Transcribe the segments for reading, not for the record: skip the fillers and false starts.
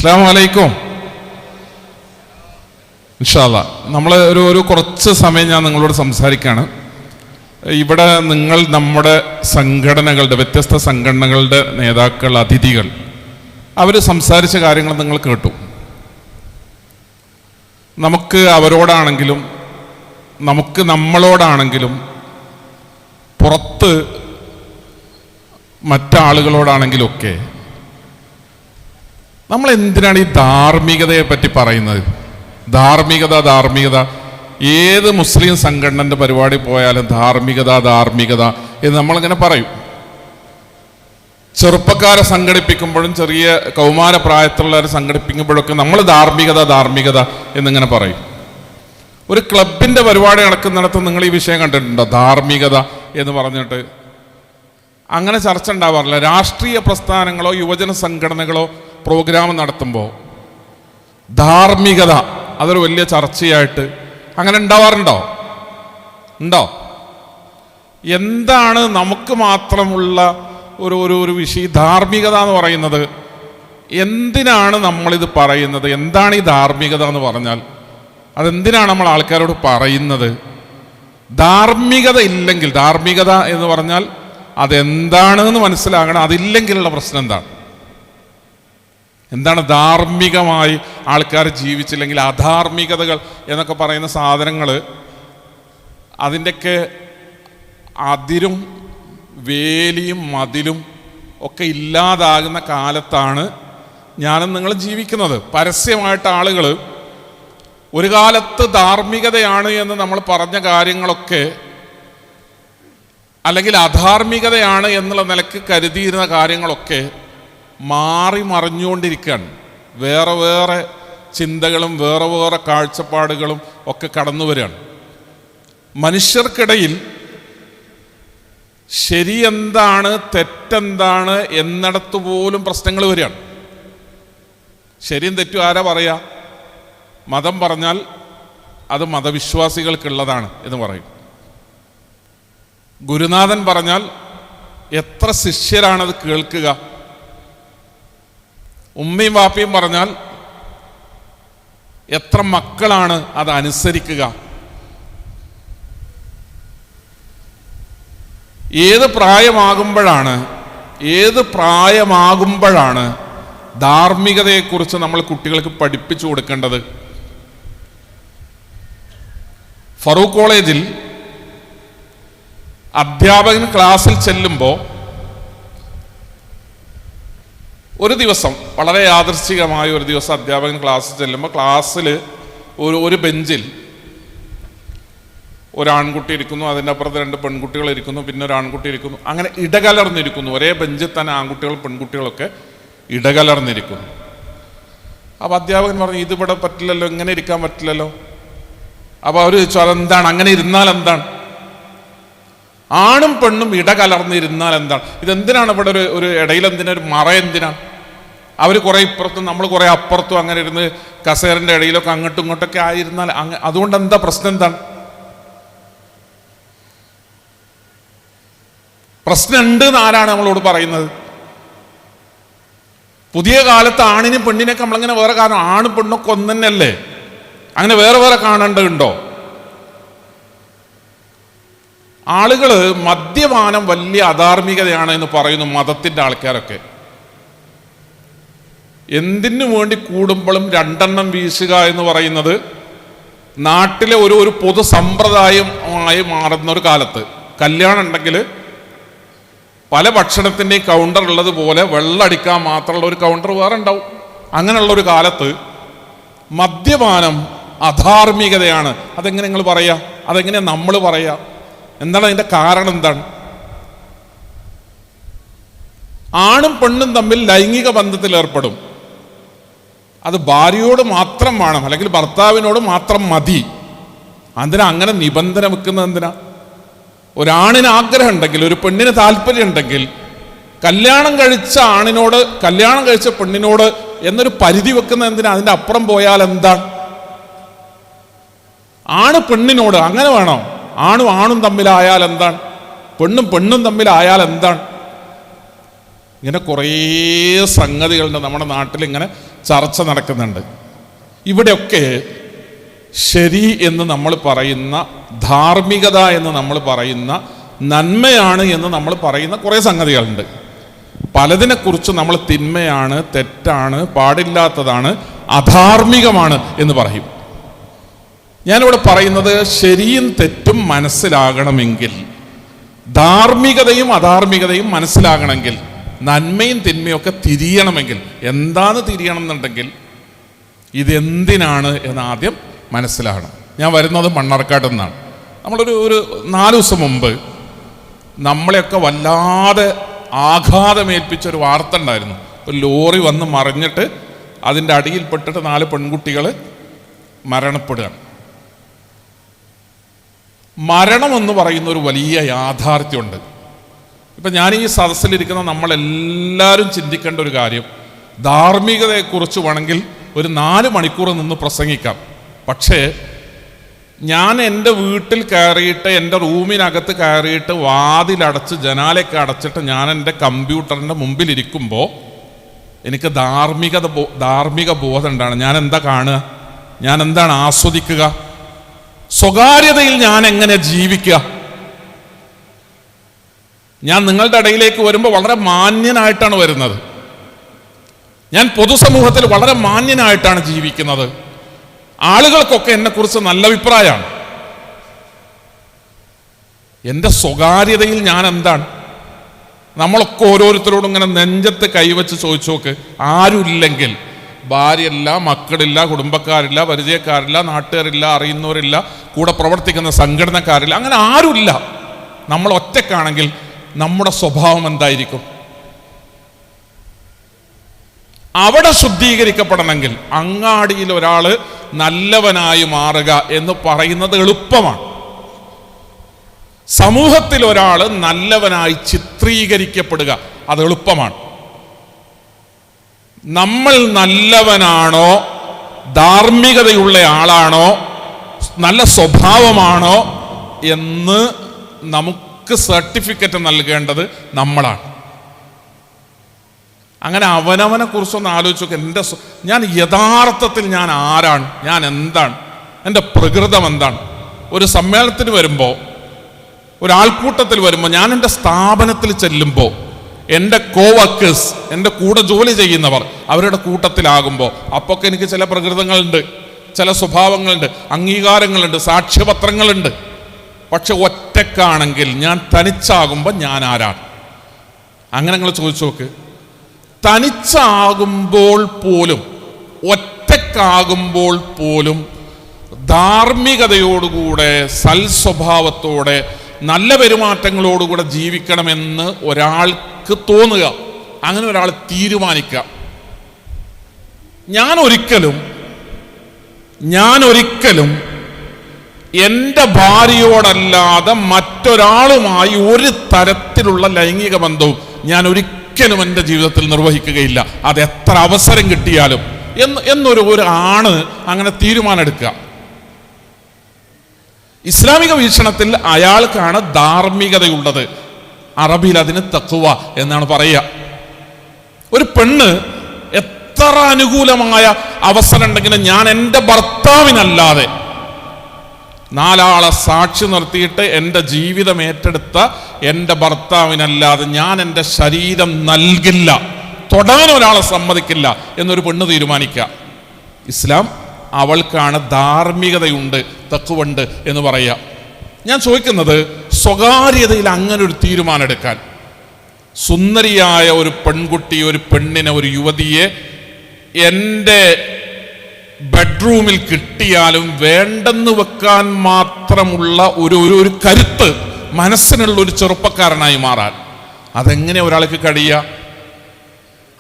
അസ്സലാമു അലൈക്കും. ഇൻഷാ അല്ലാഹ് നമ്മൾ ഒരു കുറച്ച് സമയം ഞാൻ നിങ്ങളോട് സംസാരിക്കുകയാണ്. ഇവിടെ നിങ്ങൾ നമ്മുടെ സംഘടനകളുടെ വ്യത്യസ്ത സംഘടനകളുടെ നേതാക്കൾ, അതിഥികൾ അവർ സംസാരിച്ച കാര്യങ്ങൾ നിങ്ങൾ കേട്ടു. നമുക്ക് അവരോടാണെങ്കിലും നമുക്ക് നമ്മളോടാണെങ്കിലും പുറത്ത് മറ്റാളുകളോടാണെങ്കിലൊക്കെ നമ്മൾ എന്തിനാണ് ഈ ധാർമ്മികതയെ പറ്റി പറയുന്നത്? ധാർമ്മികത ഏത് മുസ്ലിം സംഘടനൻ്റെ പരിപാടി പോയാലും ധാർമ്മികത എന്ന് നമ്മളിങ്ങനെ പറയും. ചെറുപ്പക്കാരെ സംഘടിപ്പിക്കുമ്പോഴും ചെറിയ കൗമാര പ്രായത്തിലുള്ളവരെ സംഘടിപ്പിക്കുമ്പോഴൊക്കെ നമ്മൾ ധാർമ്മികത എന്നിങ്ങനെ പറയും. ഒരു ക്ലബിൻ്റെ പരിപാടി നടക്കുന്നിടത്ത് നിങ്ങൾ ഈ വിഷയം കണ്ടിട്ടുണ്ടോ? ധാർമ്മികത എന്ന് പറഞ്ഞിട്ട് അങ്ങനെ ചർച്ച ഉണ്ടാവാറില്ല. രാഷ്ട്രീയ പ്രസ്ഥാനങ്ങളോ യുവജന സംഘടനകളോ പ്രോഗ്രാം നടത്തുമ്പോൾ ധാർമ്മികത അതൊരു വലിയ ചർച്ചയായിട്ട് അങ്ങനെ ഉണ്ടാവാറുണ്ടോ? എന്താണ് നമുക്ക് മാത്രമുള്ള ഒരു വിഷയം ധാർമ്മികത എന്ന് പറയുന്നത്? എന്തിനാണ് നമ്മളിത് പറയുന്നത്? എന്താണ് ഈ ധാർമ്മികത എന്ന് പറഞ്ഞാൽ അതെന്തിനാണ് നമ്മൾ ആൾക്കാരോട് പറയുന്നത്? ധാർമ്മികത ഇല്ലെങ്കിൽ, ധാർമ്മികത എന്ന് പറഞ്ഞാൽ അതെന്താണെന്ന് മനസ്സിലാകണം. അതില്ലെങ്കിലുള്ള പ്രശ്നം എന്താണ് ധാർമ്മികമായി ആൾക്കാർ ജീവിച്ചില്ലെങ്കിൽ അധാർമികതകൾ എന്നൊക്കെ പറയുന്ന സാധനങ്ങൾ അതിൻ്റെയൊക്കെ അതിരും വേലിയും മതിലും ഒക്കെ ഇല്ലാതാകുന്ന കാലത്താണ് ഞാനും നിങ്ങളും ജീവിക്കുന്നത്. പരസ്യമായിട്ട് ആളുകൾ ഒരു കാലത്ത് ധാർമ്മികതയാണ് എന്ന് നമ്മൾ പറഞ്ഞ കാര്യങ്ങളൊക്കെ അല്ലെങ്കിൽ അധാർമികതയാണ് എന്നുള്ള നിലക്ക് കരുതിയിരുന്ന കാര്യങ്ങളൊക്കെ മാറി മറിഞ്ഞുകൊണ്ടിരിക്കുകയാണ്. വേറെ ചിന്തകളും വേറെ കാഴ്ചപ്പാടുകളും ഒക്കെ കടന്നു വരികയാണ്. മനുഷ്യർക്കിടയിൽ ശരി എന്താണ് തെറ്റെന്താണ് എന്നിടത്ത് പോലും പ്രശ്നങ്ങൾ വരികയാണ്. ശരിയും തെറ്റും ആരാ പറയാ? മതം പറഞ്ഞാൽ അത് മതവിശ്വാസികൾക്കുള്ളതാണ് എന്ന് പറയും. ഗുരുനാഥൻ പറഞ്ഞാൽ എത്ര ശിഷ്യരാണത് കേൾക്കുക? ഉമ്മയും വാപ്പയും പറഞ്ഞാൽ എത്ര മക്കളാണ് അത് അനുസരിക്കുക? ഏത് പ്രായമാകുമ്പോഴാണ് ധാർമ്മികതയെക്കുറിച്ച് നമ്മൾ കുട്ടികൾക്ക് പഠിപ്പിച്ചു കൊടുക്കേണ്ടത്? ഫറൂഖ് കോളേജിൽ അധ്യാപകൻ ക്ലാസ്സിൽ ചെല്ലുമ്പോൾ ഒരു ദിവസം വളരെ യാദൃശ്ചികമായ ഒരു ദിവസം അധ്യാപകൻ ക്ലാസ്സിൽ ചെല്ലുമ്പോൾ ക്ലാസ്സിൽ ഒരു ബെഞ്ചിൽ ഒരാൺകുട്ടി ഇരിക്കുന്നു, അതിൻ്റെ അപ്പുറത്ത് 2 പെൺകുട്ടികൾ ഇരിക്കുന്നു, പിന്നെ ഒരു ആൺകുട്ടി ഇരിക്കുന്നു. അങ്ങനെ ഇടകലർന്നിരിക്കുന്നു. ഒരേ ബെഞ്ചിൽ തന്നെ ആൺകുട്ടികളും പെൺകുട്ടികളൊക്കെ ഇടകലർന്നിരിക്കുന്നു. അപ്പോൾ അധ്യാപകൻ പറഞ്ഞു, ഇതിവിടെ പറ്റില്ലല്ലോ, ഇങ്ങനെ ഇരിക്കാൻ പറ്റില്ലല്ലോ. അപ്പോൾ അവർ ചോദിച്ചു, അതെന്താണ്? അങ്ങനെ ഇരുന്നാൽ എന്താണ്? ആണും പെണ്ണും ഇടകലർന്നിരുന്നാൽ എന്താണ്? ഇതെന്തിനാണ് ഇവിടെ ഒരു ഇടയിൽ എന്തിനാ ഒരു മറ? എന്തിനാണ്? അവർ കുറേ ഇപ്പുറത്തും നമ്മൾ കുറേ അപ്പുറത്തും അങ്ങനെ ഇരുന്ന് കസേരൻ്റെ ഇടയിലൊക്കെ അങ്ങോട്ടും ഇങ്ങോട്ടൊക്കെ ആയിരുന്നാൽ അതുകൊണ്ട് എന്താ പ്രശ്നം? എന്താണ് പ്രശ്നം? ഉണ്ട് എന്ന് ആരാണ് നമ്മളോട് പറയുന്നത്? പുതിയ കാലത്ത് ആണിനും പെണ്ണിനൊക്കെ നമ്മളിങ്ങനെ വേറെ കാരണം, ആണും പെണ്ണൊക്കെ ഒന്ന് തന്നെയല്ലേ? അങ്ങനെ വേറെ കാണേണ്ടതുണ്ടോ? ആളുകൾ മദ്യപാനം വലിയ അധാർമികതയാണ് എന്ന് പറയുന്നു മതത്തിൻ്റെ ആൾക്കാരൊക്കെ. എന്തിനു വേണ്ടി കൂടുമ്പോഴും 2 എണ്ണം വീശുക എന്ന് പറയുന്നത് നാട്ടിലെ ഒരു പൊതു സമ്പ്രദായമായി മാറുന്ന ഒരു കാലത്ത്, കല്യാണം ഉണ്ടെങ്കിൽ പല ഭക്ഷണത്തിൻ്റെയും കൗണ്ടർ ഉള്ളതുപോലെ വെള്ളമടിക്കാൻ മാത്രമുള്ള ഒരു കൗണ്ടർ വേറെ ഉണ്ടാവും. അങ്ങനെയുള്ളൊരു കാലത്ത് മദ്യപാനം അധാർമികതയാണ്. അതെങ്ങനെ നിങ്ങൾ പറയാ? അതെങ്ങനെ നമ്മൾ പറയാ? എന്താണ് അതിൻ്റെ കാരണം? എന്താണ്? ആണും പെണ്ണും തമ്മിൽ ലൈംഗിക ബന്ധത്തിൽ ഏർപ്പെടും. അത് ഭാര്യയോട് മാത്രം വേണം, അല്ലെങ്കിൽ ഭർത്താവിനോട് മാത്രം മതി. എന്തിനാ അങ്ങനെ നിബന്ധന വെക്കുന്നത്? എന്തിനാ? ഒരാണിന് ആഗ്രഹം ഉണ്ടെങ്കിൽ, ഒരു പെണ്ണിന് താല്പര്യം ഉണ്ടെങ്കിൽ, കല്യാണം കഴിച്ച പെണ്ണിനോട് എന്നൊരു പരിധി വെക്കുന്ന എന്തിനാ? അതിൻ്റെ അപ്പുറം പോയാൽ എന്താണ്? ആണ് പെണ്ണിനോട് അങ്ങനെ വേണോ? ആണും തമ്മിലായാൽ എന്താണ്? പെണ്ണും തമ്മിലായാൽ എന്താണ്? ഇങ്ങനെ കുറേ സംഗതികളുണ്ട് നമ്മുടെ നാട്ടിൽ, ഇങ്ങനെ ചർച്ച നടക്കുന്നുണ്ട്. ഇവിടെയൊക്കെ ശരി എന്ന് നമ്മൾ പറയുന്ന, ധാർമ്മികത എന്ന് നമ്മൾ പറയുന്ന, നന്മയാണ് എന്ന് നമ്മൾ പറയുന്ന കുറേ സംഗതികളുണ്ട്. പലതിനെക്കുറിച്ച് നമ്മൾ തിന്മയാണ്, തെറ്റാണ്, പാടില്ലാത്തതാണ്, അധാർമികമാണ് എന്ന് പറയും. ഞാനിവിടെ പറയുന്നത് ശരിയും തെറ്റും മനസ്സിലാകണമെങ്കിൽ, ധാർമ്മികതയും അധാർമികതയും മനസ്സിലാകണമെങ്കിൽ, നന്മയും തിന്മയും ഒക്കെ തിരിയണമെങ്കിൽ, എന്താണ് തിരിയണം എന്നുണ്ടെങ്കിൽ ഇതെന്തിനാണ് എന്ന് ആദ്യം മനസ്സിലാകണം. ഞാൻ വരുന്നത് മണ്ണാർക്കാട് നിന്നാണ്. നമ്മളൊരു 4 ദിവസം മുമ്പ് നമ്മളെയൊക്കെ വല്ലാതെ ആഘാതമേൽപ്പിച്ചൊരു വാർത്ത ഉണ്ടായിരുന്നു. ഒരു ലോറി വന്ന് മറിഞ്ഞിട്ട് അതിൻ്റെ അടിയിൽപ്പെട്ടിട്ട് 4 പെൺകുട്ടികൾ മരണപ്പെടുകയാണ്. മരണമെന്ന് പറയുന്ന ഒരു വലിയ യാഥാർത്ഥ്യമുണ്ട്. ഇപ്പം ഞാൻ ഈ സദസ്സിലിരിക്കുന്ന നമ്മളെല്ലാവരും ചിന്തിക്കേണ്ട ഒരു കാര്യം, ധാർമ്മികതയെക്കുറിച്ച് വേണമെങ്കിൽ ഒരു 4 മണിക്കൂർ നിന്ന് പ്രസംഗിക്കാം. പക്ഷേ ഞാൻ എൻ്റെ വീട്ടിൽ കയറിയിട്ട്, എൻ്റെ റൂമിനകത്ത് കയറിയിട്ട്, വാതിലടച്ച് ജനാലയൊക്കെ അടച്ചിട്ട് ഞാൻ എൻ്റെ കമ്പ്യൂട്ടറിൻ്റെ മുമ്പിലിരിക്കുമ്പോൾ എനിക്ക് ധാർമ്മിക ബോധം ഉണ്ടാണ്. ഞാൻ എന്താ കാണുക? ഞാൻ എന്താണ് ആസ്വദിക്കുക? സ്വകാര്യതയിൽ ഞാൻ എങ്ങനെ ജീവിക്കുക? ഞാൻ നിങ്ങളുടെ ഇടയിലേക്ക് വരുമ്പോൾ വളരെ മാന്യനായിട്ടാണ് വരുന്നത്. ഞാൻ പൊതുസമൂഹത്തിൽ വളരെ മാന്യനായിട്ടാണ് ജീവിക്കുന്നത്. ആളുകൾക്കൊക്കെ എന്നെക്കുറിച്ച് നല്ല അഭിപ്രായമാണ്. എൻ്റെ സ്വകാര്യതയിൽ ഞാൻ എന്താണ്? നമ്മളൊക്കെ ഓരോരുത്തരോടും ഇങ്ങനെ നെഞ്ചത്ത് കൈവച്ച് ചോദിച്ചു നോക്ക്. ആരുമില്ലെങ്കിൽ, ഭാര്യയില്ല, മക്കളില്ല, കുടുംബക്കാരില്ല, പരിചയക്കാരില്ല, നാട്ടുകാരില്ല, അറിയുന്നവരില്ല, കൂടെ പ്രവർത്തിക്കുന്ന സംഘടനക്കാരില്ല, അങ്ങനെ ആരുമില്ല, നമ്മൾ ഒറ്റക്കാണെങ്കിൽ നമ്മുടെ സ്വഭാവം എന്തായിരിക്കും? അവിടെ ശുദ്ധീകരിക്കപ്പെടണമെങ്കിൽ അങ്ങാടിയിൽ ഒരാൾ നല്ലവനായി മാറുക എന്ന് പറയുന്നത് എളുപ്പമാണ്. സമൂഹത്തിൽ ഒരാൾ നല്ലവനായി ചിത്രീകരിക്കപ്പെടുക അത് എളുപ്പമാണ്. നമ്മൾ നല്ലവനാണോ, ധാർമ്മികതയുള്ള ആളാണോ, നല്ല സ്വഭാവമാണോ എന്ന് നമുക്ക് സർട്ടിഫിക്കറ്റ് നൽകേണ്ടത് നമ്മളാണ്. അങ്ങനെ അവനവനെ കുറിച്ചൊന്ന് ആലോചിച്ച് നോക്കുക. ഞാൻ യഥാർത്ഥത്തിൽ ഞാൻ ആരാണ്? ഞാൻ എന്താണ്? എൻ്റെ പ്രകൃതം എന്താണ്? ഒരു സമ്മേളനത്തിന് വരുമ്പോൾ, ഒരാൾക്കൂട്ടത്തിൽ വരുമ്പോൾ, ഞാൻ എൻ്റെ സ്ഥാപനത്തിൽ ചെല്ലുമ്പോൾ, എൻ്റെ കോവർക്കേഴ്സ്, എൻ്റെ കൂടെ ജോലി ചെയ്യുന്നവർ അവരുടെ കൂട്ടത്തിലാകുമ്പോൾ അപ്പൊക്കെ എനിക്ക് ചില പ്രകൃതങ്ങളുണ്ട്, ചില സ്വഭാവങ്ങളുണ്ട്, അംഗീകാരങ്ങളുണ്ട്, സാക്ഷ്യപത്രങ്ങളുണ്ട്. പക്ഷെ ഒറ്റക്കാണെങ്കിൽ, ഞാൻ തനിച്ചാകുമ്പോൾ ഞാൻ ആരാണ്? അങ്ങനെ നിങ്ങൾ ചോദിച്ചു നോക്ക്. തനിച്ചാകുമ്പോൾ പോലും, ഒറ്റക്കാകുമ്പോൾ പോലും ധാർമ്മികതയോടുകൂടെ, സൽസ്വഭാവത്തോടെ, നല്ല പെരുമാറ്റങ്ങളോടുകൂടെ ജീവിക്കണമെന്ന് ഒരാൾക്ക് തോന്നുക, അങ്ങനെ ഒരാൾ തീരുമാനിക്കുക. ഞാൻ ഒരിക്കലും എൻ്റെ ഭാര്യയോടല്ലാതെ മറ്റൊരാളുമായി ഒരു തരത്തിലുള്ള ലൈംഗിക ബന്ധവും ഞാൻ ഒരിക്കലും എൻ്റെ ജീവിതത്തിൽ നിർവഹിക്കുകയില്ല, അത് എത്ര അവസരം കിട്ടിയാലും എന്നൊരു ആണ് അങ്ങനെ തീരുമാനമെടുക്കുക. ഇസ്ലാമിക വീക്ഷണത്തിൽ അയാൾക്കാണ് ധാർമ്മികതയുള്ളത്. അറബിയിൽ അതിന് തഖ്വ എന്നാണ് പറയുക. ഒരു പെണ്ണ് എത്ര അനുകൂലമായ അവസരം ഉണ്ടെങ്കിലും ഞാൻ എൻ്റെ ഭർത്താവിനല്ലാതെ, 4 ആളെ സാക്ഷി നിർത്തിയിട്ട് എൻ്റെ ജീവിതം ഏറ്റെടുത്ത എൻ്റെ ഭർത്താവിനല്ലാതെ ഞാൻ എൻ്റെ ശരീരം നൽകില്ല, തൊടാൻ ഒരാളെ സമ്മതിക്കില്ല എന്നൊരു പെണ്ണ് തീരുമാനിക്കുക. ഇസ്ലാം അവൾക്കാണ് ധാർമ്മികതയുണ്ട്, തഖ്വയുണ്ട് എന്ന് പറയുക. ഞാൻ ചോദിക്കുന്നത്, സ്വകാര്യതയിൽ അങ്ങനെ ഒരു തീരുമാനം എടുക്കാൻ, സുന്ദരിയായ ഒരു പെൺകുട്ടി, ഒരു പെണ്ണിനെ, ഒരു യുവതിയെ എൻ്റെ ബെഡ്റൂമിൽ കിട്ടിയാലും വേണ്ടെന്ന് വെക്കാൻ മാത്രമുള്ള ഒരു കരുത്ത് മനസ്സിനുള്ള ഒരു ചെറുപ്പക്കാരനായി മാറാൻ അതെങ്ങനെ ഒരാൾക്ക് കഴിയുക?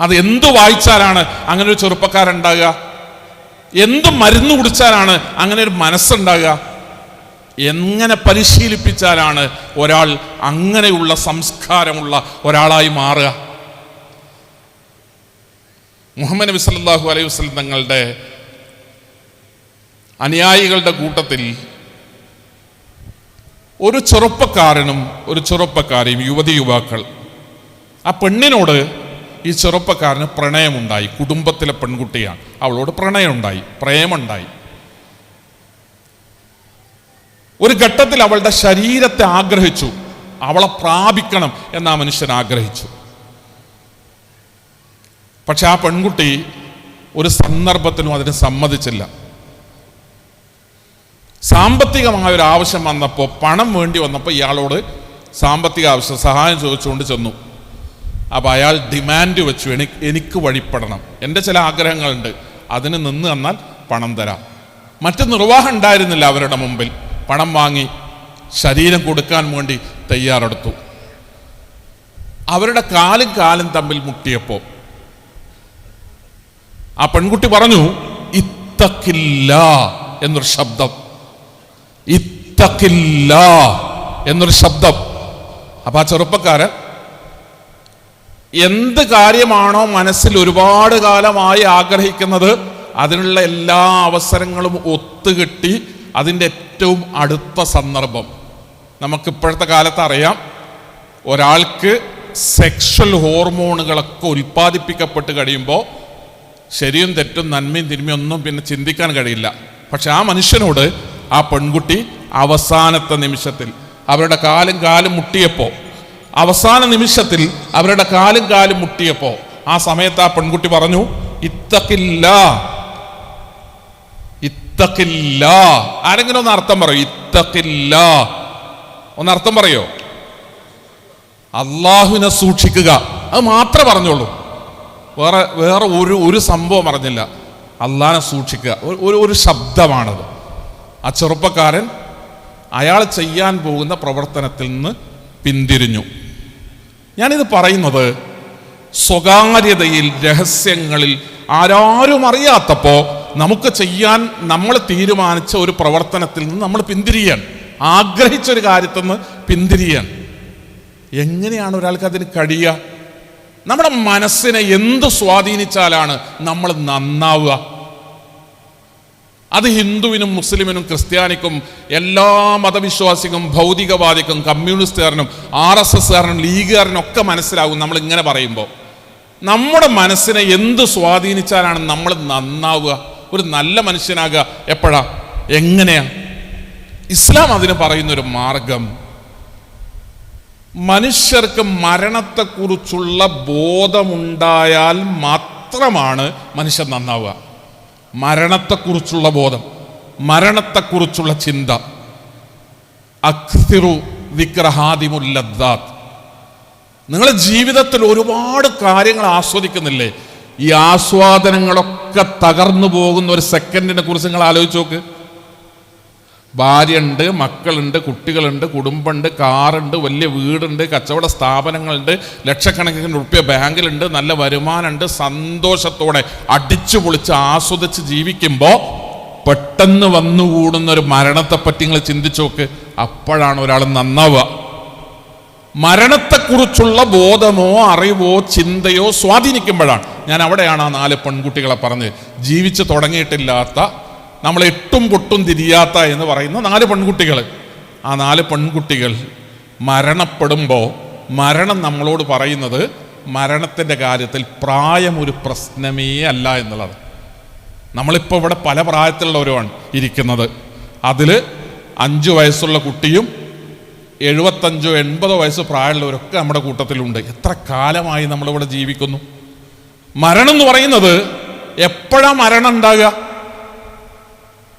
അത് എന്തു വായിച്ചാലാണ് അങ്ങനെ ഒരു ചെറുപ്പക്കാരുണ്ടാകുക? എന്ത് മരുന്ന് കുടിച്ചാലാണ് അങ്ങനെ ഒരു മനസ്സുണ്ടാകുക? എങ്ങനെ പരിശീലിപ്പിച്ചാലാണ് ഒരാൾ അങ്ങനെയുള്ള സംസ്കാരമുള്ള ഒരാളായി മാറുക? മുഹമ്മദ് നബി സല്ലല്ലാഹു അലൈഹി വസല്ലം തങ്ങളുടെ അനുയായികളുടെ കൂട്ടത്തിൽ ഒരു ചെറുപ്പക്കാരനും ഒരു ചെറുപ്പക്കാരെയും, യുവതി യുവാക്കൾ, ആ പെണ്ണിനോട് ഈ ചെറുപ്പക്കാരന് പ്രണയമുണ്ടായി. കുടുംബത്തിലെ പെൺകുട്ടിയാണ്, അവളോട് പ്രണയമുണ്ടായി, പ്രേമുണ്ടായി. ഒരു ഘട്ടത്തിൽ അവളുടെ ശരീരത്തെ ആഗ്രഹിച്ചു, അവളെ പ്രാപിക്കണം എന്ന് ആ മനുഷ്യൻ ആഗ്രഹിച്ചു. പക്ഷെ ആ പെൺകുട്ടി ഒരു സന്ദർഭത്തിനും അതിന് സമ്മതിച്ചില്ല. സാമ്പത്തികമായ ഒരു ആവശ്യം വന്നപ്പോൾ, പണം വേണ്ടി വന്നപ്പോൾ ഇയാളോട് സാമ്പത്തിക ആവശ്യം, സഹായം ചോദിച്ചുകൊണ്ട് ചെന്നു. അപ്പം അയാൾ ഡിമാൻഡ് വെച്ചു, എനിക്ക് വഴിപ്പെടണം, എൻ്റെ ചില ആഗ്രഹങ്ങളുണ്ട്, അതിന് നിന്ന് തന്നാൽ പണം തരാം. മറ്റ് നിർവാഹം ഉണ്ടായിരുന്നില്ല അവരുടെ മുമ്പിൽ. പണം വാങ്ങി ശരീരം കൊടുക്കാൻ വേണ്ടി തയ്യാറെടുത്തു. അവരുടെ കാലും തമ്മിൽ മുട്ടിയപ്പോൾ ആ പെൺകുട്ടി പറഞ്ഞു, ഇത്തഖില്ല എന്നൊരു ശബ്ദം, ഇത്തഖില്ല എന്നൊരു ശബ്ദം. അപ്പൊ ആ ചെറുപ്പക്കാരൻ എന്ത് കാര്യമാണോ മനസ്സിൽ ഒരുപാട് കാലമായി ആഗ്രഹിക്കുന്നത്, അതിനുള്ള എല്ലാ അവസരങ്ങളും ഒത്തുകിട്ടി. അതിൻ്റെ ഏറ്റവും അടുത്ത സന്ദർഭം, നമുക്കിപ്പോഴത്തെ കാലത്ത് അറിയാം, ഒരാൾക്ക് സെക്ഷൽ ഹോർമോണുകളൊക്കെ ഉൽപ്പാദിപ്പിക്കപ്പെട്ട് കഴിയുമ്പോൾ ശരിയും തെറ്റും നന്മയും തിന്മയും ഒന്നും പിന്നെ ചിന്തിക്കാൻ കഴിയില്ല. പക്ഷെ ആ മനുഷ്യനോട് ആ പെൺകുട്ടി അവസാനത്തെ നിമിഷത്തിൽ അവരുടെ കാലും മുട്ടിയപ്പോൾ, അവസാന നിമിഷത്തിൽ അവരുടെ കാലും മുട്ടിയപ്പോൾ ആ സമയത്ത് ആ പെൺകുട്ടി പറഞ്ഞു, ഇത്തഖില്ല, ഇത്തഖില്ല. ആരെങ്കിലും ഒന്ന് അർത്ഥം പറയൂ, ഇത്തഖില്ല ഒന്നർത്ഥം പറയോ? അള്ളാഹുവിനെ സൂക്ഷിക്കുക, അത് മാത്രമേ പറഞ്ഞോളൂ. വേറെ ഒരു സംഭവം പറഞ്ഞില്ല. അള്ളാഹിനെ സൂക്ഷിക്കുക, ഒരു ശബ്ദമാണത്. ആ ചെറുപ്പക്കാരൻ അയാൾ ചെയ്യാൻ പോകുന്ന പ്രവർത്തനത്തിൽ നിന്ന് പിന്തിരിഞ്ഞു. ഞാനിത് പറയുന്നത് സ്വകാര്യതയിൽ, രഹസ്യങ്ങളിൽ, ആരും അറിയാത്തപ്പോൾ നമുക്ക് ചെയ്യാൻ നമ്മൾ തീരുമാനിച്ച ഒരു പ്രവർത്തനത്തിൽ നിന്ന് നമ്മൾ പിന്തിരിയാൻ, ആഗ്രഹിച്ചൊരു കാര്യത്തിൽ നിന്ന് പിന്തിരിയാൻ. എങ്ങനെയാണ് ഒരാൾക്ക് അതിന് കഴിയുക? നമ്മുടെ മനസ്സിനെ എന്ത് സ്വാധീനിച്ചാലാണ് നമ്മൾ നന്നാവുക? അത് ഹിന്ദുവിനും മുസ്ലിമിനും ക്രിസ്ത്യാനിക്കും എല്ലാ മതവിശ്വാസിക്കും ഭൗതികവാദിക്കും കമ്മ്യൂണിസ്റ്റുകാരനും RSSകാരനും ലീഗുകാരനും ഒക്കെ മനസ്സിലാകും നമ്മൾ ഇങ്ങനെ പറയുമ്പോൾ. നമ്മുടെ മനസ്സിനെ എന്ത് സ്വാധീനിച്ചാലാണ് നമ്മൾ നന്നാവുക, ഒരു നല്ല മനുഷ്യനാകുക? എപ്പോഴാ, എങ്ങനെയാ? ഇസ്ലാം അതിന് പറയുന്നൊരു മാർഗം, മനുഷ്യർക്ക് മരണത്തെക്കുറിച്ചുള്ള ബോധമുണ്ടായാൽ മാത്രമാണ് മനുഷ്യൻ നന്നാവുക. മരണത്തെക്കുറിച്ചുള്ള ബോധം, മരണത്തെക്കുറിച്ചുള്ള ചിന്ത. അക്സിറു ദിക്റഹാദിമുൽ ലദ്ദാത്ത്. നിങ്ങൾ ജീവിതത്തിൽ ഒരുപാട് കാര്യങ്ങൾ ആസ്വദിക്കുന്നില്ലേ? ഈ ആസ്വാദനങ്ങളൊക്കെ തകർന്നു പോകുന്ന ഒരു സെക്കൻഡിനെ കുറിച്ച് നിങ്ങൾ ആലോചിച്ച് നോക്ക്. ഭാര്യയുണ്ട്, മക്കളുണ്ട്, കുട്ടികളുണ്ട്, കുടുംബമുണ്ട്, കാറുണ്ട്, വലിയ വീടുണ്ട്, കച്ചവട സ്ഥാപനങ്ങളുണ്ട്, ലക്ഷക്കണക്കിന് റുപ്യ ബാങ്കിലുണ്ട്, നല്ല വരുമാനമുണ്ട്, സന്തോഷത്തോടെ അടിച്ചു പൊളിച്ച് ആസ്വദിച്ച് ജീവിക്കുമ്പോൾ പെട്ടെന്ന് വന്നുകൂടുന്ന ഒരു മരണത്തെപ്പറ്റി നിങ്ങൾ ചിന്തിച്ചു നോക്ക്. അപ്പോഴാണ് ഒരാൾ നന്നാവുക. മരണത്തെക്കുറിച്ചുള്ള ബോധമോ അറിവോ ചിന്തയോ സ്വാധീനിക്കുമ്പോഴാണ്. ഞാൻ അവിടെയാണ് ആ 4 പെൺകുട്ടികളെ പറഞ്ഞ്, ജീവിച്ച് തുടങ്ങിയിട്ടില്ലാത്ത, നമ്മൾ എട്ടും പൊട്ടും തിരിയാത്ത എന്ന് പറയുന്ന 4 പെൺകുട്ടികൾ. ആ 4 പെൺകുട്ടികൾ മരണപ്പെടുമ്പോൾ മരണം നമ്മളോട് പറയുന്നത്, മരണത്തിൻ്റെ കാര്യത്തിൽ പ്രായം ഒരു പ്രശ്നമേ അല്ല എന്നുള്ളത്. നമ്മളിപ്പോൾ ഇവിടെ പല പ്രായത്തിലുള്ളവരുമാണ് ഇരിക്കുന്നത്. അതിൽ 5 വയസ്സുള്ള കുട്ടിയും 75 80 വയസ്സ് പ്രായമുള്ളവരൊക്കെ നമ്മുടെ കൂട്ടത്തിലുണ്ട്. എത്ര കാലമായി നമ്മളിവിടെ ജീവിക്കുന്നു. മരണം എന്ന് പറയുന്നത് എപ്പോഴാണ് മരണം ഉണ്ടാകുക?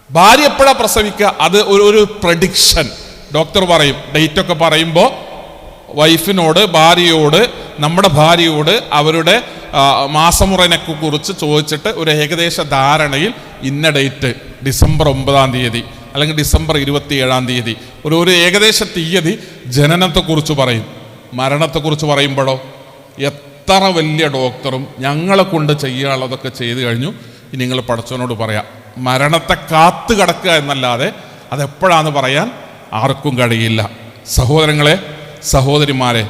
ഭാര്യ എപ്പോഴാണ് പ്രസവിക്കുക? അത് ഒരു പ്രഡിക്ഷൻ ഡോക്ടർ പറയും. ഡേറ്റ് ഒക്കെ പറയുമ്പോൾ വൈഫിനോട്, ഭാര്യയോട്, നമ്മുടെ ഭാര്യയോട് അവരുടെ മാസമുറനെ കുറിച്ച് ചോദിച്ചിട്ട് ഒരു ഏകദേശ ധാരണയിൽ ഇന്ന ഡേറ്റ് ഡിസംബർ 9-ാം തീയതി അല്ലെങ്കിൽ ഡിസംബർ 27-ാം തീയതി ഒരു ഏകദേശ തീയതി ജനനത്തെക്കുറിച്ച് പറയും. മരണത്തെക്കുറിച്ച് പറയുമ്പോഴോ എത്ര വലിയ ഡോക്ടറും ഞങ്ങളെ കൊണ്ട് ചെയ്യാനുള്ളതൊക്കെ ചെയ്തു കഴിഞ്ഞു, ഇനി നിങ്ങൾ പടച്ചവനോട് പറയാം. മരണത്തെ കാത്തു കിടക്കുക എന്നല്ലാതെ അതെപ്പോഴാന്ന് പറയാൻ ആർക്കും കഴിയില്ല. സഹോദരങ്ങളെ, സഹോദരിമാരെ,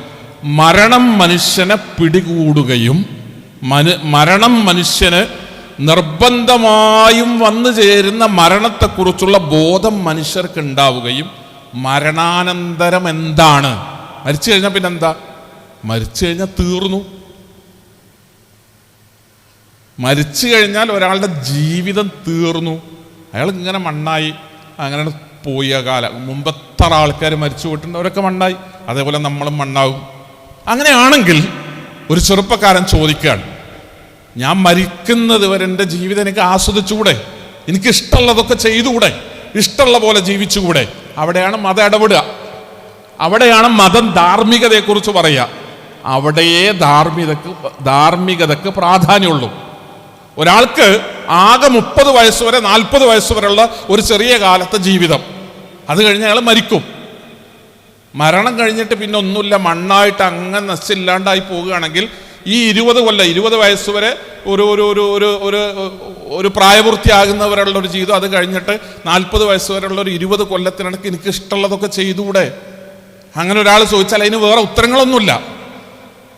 മരണം മനുഷ്യനെ പിടികൂടുകയും മരണം മനുഷ്യന് നിർബന്ധമായും വന്നു ചേരുന്ന മരണത്തെക്കുറിച്ചുള്ള ബോധം മനുഷ്യർക്ക് ഉണ്ടാവുകയും, മരണാനന്തരം എന്താണ്, മരിച്ചു കഴിഞ്ഞാൽ പിന്നെന്താ, മരിച്ചു കഴിഞ്ഞാൽ തീർന്നു. മരിച്ചു കഴിഞ്ഞാൽ ഒരാളുടെ ജീവിതം തീർന്നു, അയാൾ ഇങ്ങനെ മണ്ണായി അങ്ങനെ പോയ കാലം. മുമ്പത്തെ ആൾക്കാർ മരിച്ചു പോയിട്ടുണ്ട്, അവരൊക്കെ മണ്ണായി, അതേപോലെ നമ്മളും മണ്ണാവും. അങ്ങനെയാണെങ്കിൽ ഒരു ചെറുപ്പക്കാരൻ ചോദിക്കുകയാണ്, ഞാൻ മരിക്കുന്നത് വരെ എൻ്റെ ജീവിതം എനിക്ക് ആസ്വദിച്ചുകൂടെ? എനിക്ക് ഇഷ്ടമുള്ളതൊക്കെ ചെയ്തുകൂടെ? ഇഷ്ടമുള്ള പോലെ ജീവിച്ചുകൂടെ? അവിടെയാണ് മതം ഇടപെടുക, അവിടെയാണ് മതം ധാർമ്മികതയെക്കുറിച്ച് പറയുക. അവിടെയേ ധാർമ്മികതക്ക് പ്രാധാന്യമുള്ളൂ. ഒരാൾക്ക് ആകെ 30 വയസ്സ് വരെ 40 വയസ്സ് വരെയുള്ള ഒരു ചെറിയ കാലത്തെ ജീവിതം, അത് കഴിഞ്ഞ് അയാൾ മരിക്കും. മരണം കഴിഞ്ഞിട്ട് പിന്നെ ഒന്നുമില്ല, മണ്ണായിട്ട് അങ്ങനെ നശിച്ചില്ലാണ്ടായി പോവുകയാണെങ്കിൽ ഈ 20 വയസ്സ് വരെ ഒരു പ്രായപൂർത്തിയാകുന്നവരുള്ള ഒരു ജീവിതം, അത് കഴിഞ്ഞിട്ട് 40 വയസ്സ് വരെയുള്ള ഒരു 20 കൊല്ലത്തിനിടയ്ക്ക് എനിക്ക് ഇഷ്ടമുള്ളതൊക്കെ ചെയ്തുകൂടെ? അങ്ങനെ ഒരാൾ ചോദിച്ചാൽ അതിന് വേറെ ഉത്തരങ്ങളൊന്നുമില്ല.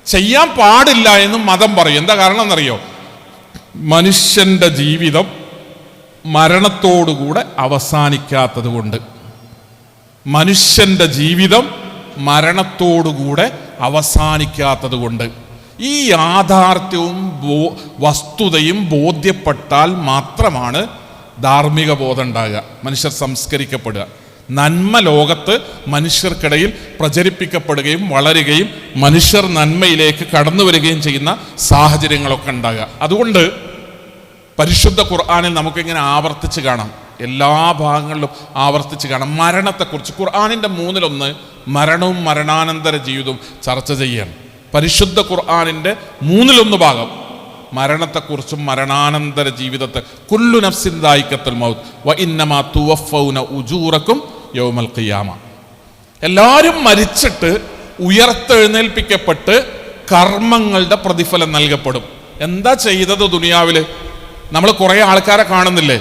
ചെയ്യാൻ പാടില്ല എന്നും മതം പറയും. എന്താ കാരണം എന്നറിയോ? മനുഷ്യന്റെ ജീവിതം മരണത്തോടുകൂടെ അവസാനിക്കാത്തത് കൊണ്ട്. മനുഷ്യന്റെ ജീവിതം മരണത്തോടുകൂടെ അവസാനിക്കാത്തത് കൊണ്ട്. ഈ യാഥാർത്ഥ്യവും വസ്തുതയും ബോധ്യപ്പെട്ടാൽ മാത്രമാണ് ധാർമ്മിക ബോധം ഉണ്ടാകുക, മനുഷ്യർ സംസ്കരിക്കപ്പെടുക. നന്മ ലോകത്ത് മനുഷ്യർക്കിടയിൽ പ്രചരിപ്പിക്കപ്പെടുകയും വളരുകയും മനുഷ്യർ നന്മയിലേക്ക് കടന്നു വരികയും ചെയ്യുന്ന സാഹചര്യങ്ങളൊക്കെ ഉണ്ടാകുക. അതുകൊണ്ട് പരിശുദ്ധ ഖുർആനിൽ നമുക്കിങ്ങനെ ആവർത്തിച്ച് കാണാം, എല്ലാ ഭാഗങ്ങളിലും ആവർത്തിച്ച് കാണാം മരണത്തെക്കുറിച്ച്. ഖുർആനിൻ്റെ 1/3 മരണവും മരണാനന്തര ജീവിതവും ചർച്ച ചെയ്യാണ്. പരിശുദ്ധ ഖുർആനിൻ്റെ 1/3 ഭാഗം മരണത്തെക്കുറിച്ചും മരണാനന്തര ജീവിതത്തെ. കുല്ലു നഫ്സിൻ ദായിഖത്തുൽ മൗത്ത് വ ഇന്നമാ തുവഫൗന ഉജൂറക്കും യൗമൽ ഖിയാമ. എല്ലാവരും മരിച്ചിട്ട് ഉയർത്തെഴുന്നേൽപ്പിക്കപ്പെട്ട് കർമ്മങ്ങളുടെ പ്രതിഫലം നൽകപ്പെടും. എന്താ ചെയ്തത് ദുനിയാവിൽ? നമ്മൾ കുറേ ആൾക്കാരെ കാണുന്നില്ലേ,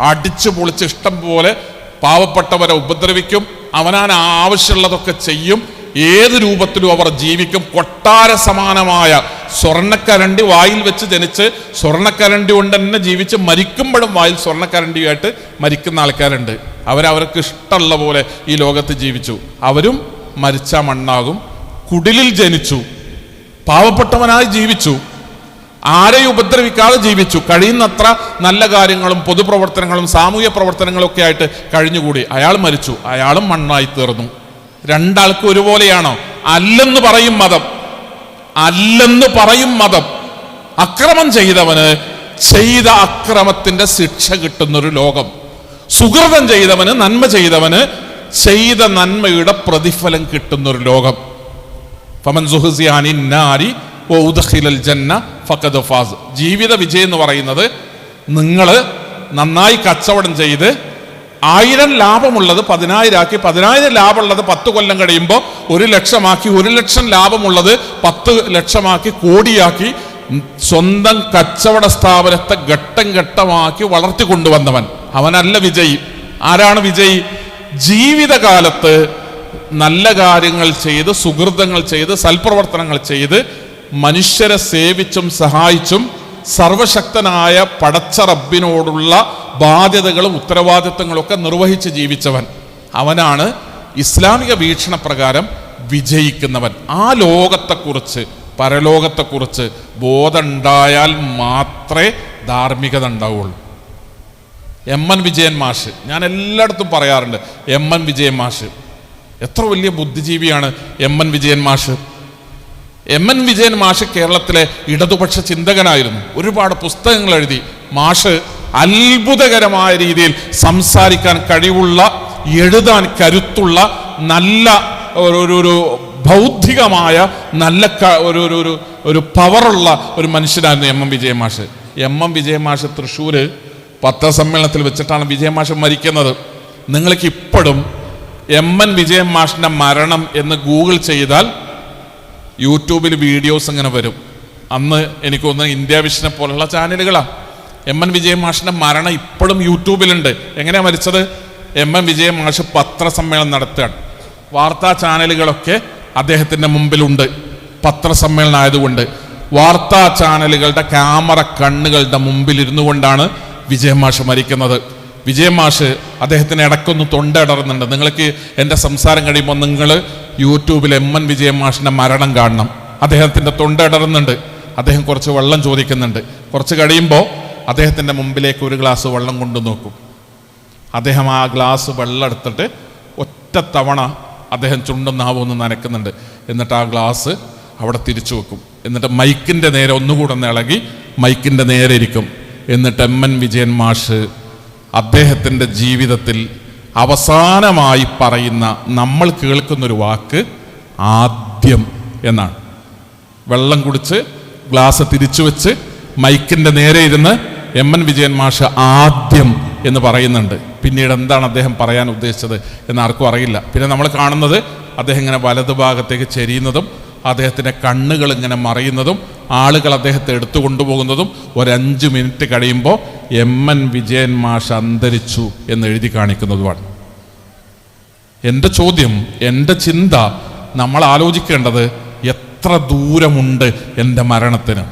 അടിച്ചു പൊളിച്ച് ഇഷ്ടം പോലെ പാവപ്പെട്ടവരെ ഉപദ്രവിക്കും, അവനാൻ ആവശ്യമുള്ളതൊക്കെ ചെയ്യും, ഏത് രൂപത്തിലും അവർ ജീവിക്കും. കൊട്ടാര സമാനമായ സ്വർണ്ണക്കരണ്ടി വായിൽ വെച്ച് ജനിച്ച് സ്വർണ്ണക്കരണ്ടി കൊണ്ട് തന്നെ ജീവിച്ച് മരിക്കുമ്പോഴും വായിൽ സ്വർണ്ണക്കരണ്ടിയായിട്ട് മരിക്കുന്ന ആൾക്കാരുണ്ട്. അവർക്ക് ഇഷ്ടമുള്ള പോലെ ഈ ലോകത്ത് ജീവിച്ചു. അവരും മരിച്ച മണ്ണാകും. കുടിലിൽ ജനിച്ചു, പാവപ്പെട്ടവനായി ജീവിച്ചു, ആരെയും ഉപദ്രവിക്കാതെ ജീവിച്ചു, കഴിയുന്നത്ര നല്ല കാര്യങ്ങളും പൊതുപ്രവർത്തനങ്ങളും സാമൂഹ്യ പ്രവർത്തനങ്ങളും ഒക്കെ ആയിട്ട് കഴിഞ്ഞുകൂടി. അയാൾ മരിച്ചു, അയാളും മണ്ണായി തീർന്നു. രണ്ടാൾക്കും ഒരുപോലെയാണോ? അല്ലെന്ന് പറയും മതം, അല്ലെന്ന് പറയും മതം. അക്രമം ചെയ്തവന് ചെയ്ത അക്രമത്തിന്റെ ശിക്ഷ കിട്ടുന്നൊരു ലോകം, സുഹൃതം ചെയ്തവന് നന്മ ചെയ്തവന് ചെയ്ത നന്മയുടെ പ്രതിഫലം കിട്ടുന്നൊരു ലോകം. ഫമൻ സുഹ്സിയ അനിൻ നാരി വഉദ്ഖിലൽ ജന്ന ഫഖദ് ഫാസ്. ജീവിത വിജയം എന്ന് പറയുന്നത് നിങ്ങൾ നന്നായി കച്ചവടം ചെയ്ത് 1000 ലാഭമുള്ളത് 10,000 ആക്കി, 10,000 ലാഭമുള്ളത് 10 കൊല്ലം കഴിയുമ്പോൾ 1 ലക്ഷമാക്കി, 1 ലക്ഷം ലാഭമുള്ളത് 10 ലക്ഷമാക്കി, കോടിയാക്കി സ്വന്തം കച്ചവട സ്ഥാപനത്തെ ഘട്ടം ഘട്ടമാക്കി വളർത്തിക്കൊണ്ടുവന്നവൻ, അവനല്ല വിജയി. ആരാണ് വിജയി? ജീവിതകാലത്ത് നല്ല കാര്യങ്ങൾ ചെയ്ത്, സുഹൃതങ്ങൾ ചെയ്ത്, സൽപ്രവർത്തനങ്ങൾ ചെയ്ത്, മനുഷ്യരെ സേവിച്ചും സഹായിച്ചും സർവശക്തനായ പടച്ച റബ്ബിനോടുള്ള ബാധ്യതകളും ഉത്തരവാദിത്തങ്ങളും ഒക്കെ നിർവഹിച്ച് ജീവിച്ചവൻ, അവനാണ് ഇസ്ലാമിക വീക്ഷണപ്രകാരം വിജയിക്കുന്നവൻ. ആ ലോകത്തെക്കുറിച്ച്, പരലോകത്തെക്കുറിച്ച് ബോധമുണ്ടായാൽ മാത്രമേ ധാർമ്മികത ഉണ്ടാവുള്ളൂ. എം.എൻ. വിജയൻ മാഷ്, ഞാൻ എല്ലായിടത്തും പറയാറുണ്ട്, എം.എൻ. വിജയൻ മാഷ് എത്ര വലിയ ബുദ്ധിജീവിയാണ് എം.എൻ. വിജയൻ മാഷ്. എം.എൻ. വിജയൻ മാഷ് കേരളത്തിലെ ഇടതുപക്ഷ ചിന്തകനായിരുന്നു. ഒരുപാട് പുസ്തകങ്ങൾ എഴുതി. മാഷ് അത്ഭുതകരമായ രീതിയിൽ സംസാരിക്കാൻ കഴിവുള്ള, എഴുതാൻ കരുത്തുള്ള, നല്ല ഒരു ബൗദ്ധികമായ നല്ല ഒരു പവറുള്ള ഒരു മനുഷ്യനായിരുന്നു എം.എൻ. വിജയൻ മാഷ്. എം.എൻ. വിജയൻ മാഷ് തൃശ്ശൂർ പത്രസമ്മേളനത്തിൽ വെച്ചിട്ടാണ് വിജയൻ മാഷ് മരിക്കുന്നത്. നിങ്ങൾക്ക് ഇപ്പോഴും എം.എൻ. വിജയൻ മാഷിന്റെ മരണം എന്ന് ഗൂഗിൾ ചെയ്താൽ യൂട്യൂബിൽ വീഡിയോസ് ഇങ്ങനെ വരും. അന്ന് എനിക്ക് തോന്നുന്നത് ഇന്ത്യ വിഷനെ പോലുള്ള ചാനലുകളാണ്. എം.എൻ. വിജയൻ മാഷിന്റെ മരണം ഇപ്പോഴും യൂട്യൂബിലുണ്ട്. എങ്ങനെയാണ് മരിച്ചത്? എം.എൻ. വിജയൻ മാഷ് പത്രസമ്മേളനം നടത്തുകയാണ്. വാർത്താ ചാനലുകളൊക്കെ അദ്ദേഹത്തിൻ്റെ മുമ്പിലുണ്ട്. പത്രസമ്മേളനം ആയതുകൊണ്ട് വാർത്താ ചാനലുകളുടെ ക്യാമറ കണ്ണുകളുടെ മുമ്പിൽ ഇരുന്നു കൊണ്ടാണ് വിജയൻ മാഷ് മരിക്കുന്നത്. വിജയൻ മാഷ് അദ്ദേഹത്തിന് ഇടയ്ക്കൊന്ന് തൊണ്ടയിടറുന്നുണ്ട്. നിങ്ങൾക്ക് എൻ്റെ സംസാരം കഴിയുമ്പോൾ നിങ്ങൾ യൂട്യൂബിൽ എം.എൻ. വിജയൻ മാഷിൻ്റെ മരണം കാണണം. അദ്ദേഹത്തിൻ്റെ തൊണ്ടയിടറുന്നുണ്ട്. അദ്ദേഹം കുറച്ച് വെള്ളം ചോദിക്കുന്നുണ്ട്. കുറച്ച് കഴിയുമ്പോൾ അദ്ദേഹത്തിൻ്റെ മുമ്പിലേക്ക് ഒരു ഗ്ലാസ് വെള്ളം കൊണ്ടു നോക്കും. അദ്ദേഹം ആ ഗ്ലാസ് വെള്ളം എടുത്തിട്ട് ഒറ്റ തവണ അദ്ദേഹം ചുണ്ടും നാവും ഒന്ന് നനയ്ക്കുന്നുണ്ട്. എന്നിട്ട് ആ ഗ്ലാസ് അവിടെ തിരിച്ചു വെക്കും. എന്നിട്ട് മൈക്കിൻ്റെ നേരെ ഒന്നുകൂടെ ഒന്ന് ഇളകി മൈക്കിൻ്റെ നേരെ ഇരിക്കും. എന്നിട്ട് MN വിജയൻ മാഷ് അദ്ദേഹത്തിൻ്റെ ജീവിതത്തിൽ അവസാനമായി പറയുന്ന, നമ്മൾ കേൾക്കുന്നൊരു വാക്ക് ആദ്യം എന്നാണ്. വെള്ളം കുടിച്ച് ഗ്ലാസ് തിരിച്ചു വെച്ച് മൈക്കിൻ്റെ നേരെ ഇരുന്ന് MN വിജയൻ മാഷ് ആദ്യം എന്ന് പറയുന്നുണ്ട്. പിന്നീട് എന്താണ് അദ്ദേഹം പറയാൻ ഉദ്ദേശിച്ചത് എന്ന് ആർക്കും അറിയില്ല. പിന്നെ നമ്മൾ കാണുന്നത് അദ്ദേഹം ഇങ്ങനെ വലതുഭാഗത്തേക്ക് ചെരിയുന്നതും അദ്ദേഹത്തിൻ്റെ കണ്ണുകൾ ഇങ്ങനെ മറയുന്നതും ആളുകൾ അദ്ദേഹത്തെ എടുത്തു കൊണ്ടുപോകുന്നതും 5 മിനിറ്റ് കഴിയുമ്പോൾ MN വിജയൻ മാഷ് അന്തരിച്ചു എന്ന് എഴുതി കാണിക്കുന്നതുമാണ്. എൻ്റെ ചോദ്യം, എൻ്റെ ചിന്ത, നമ്മൾ ആലോചിക്കേണ്ടത് എത്ര ദൂരമുണ്ട് എൻ്റെ മരണത്തിന്.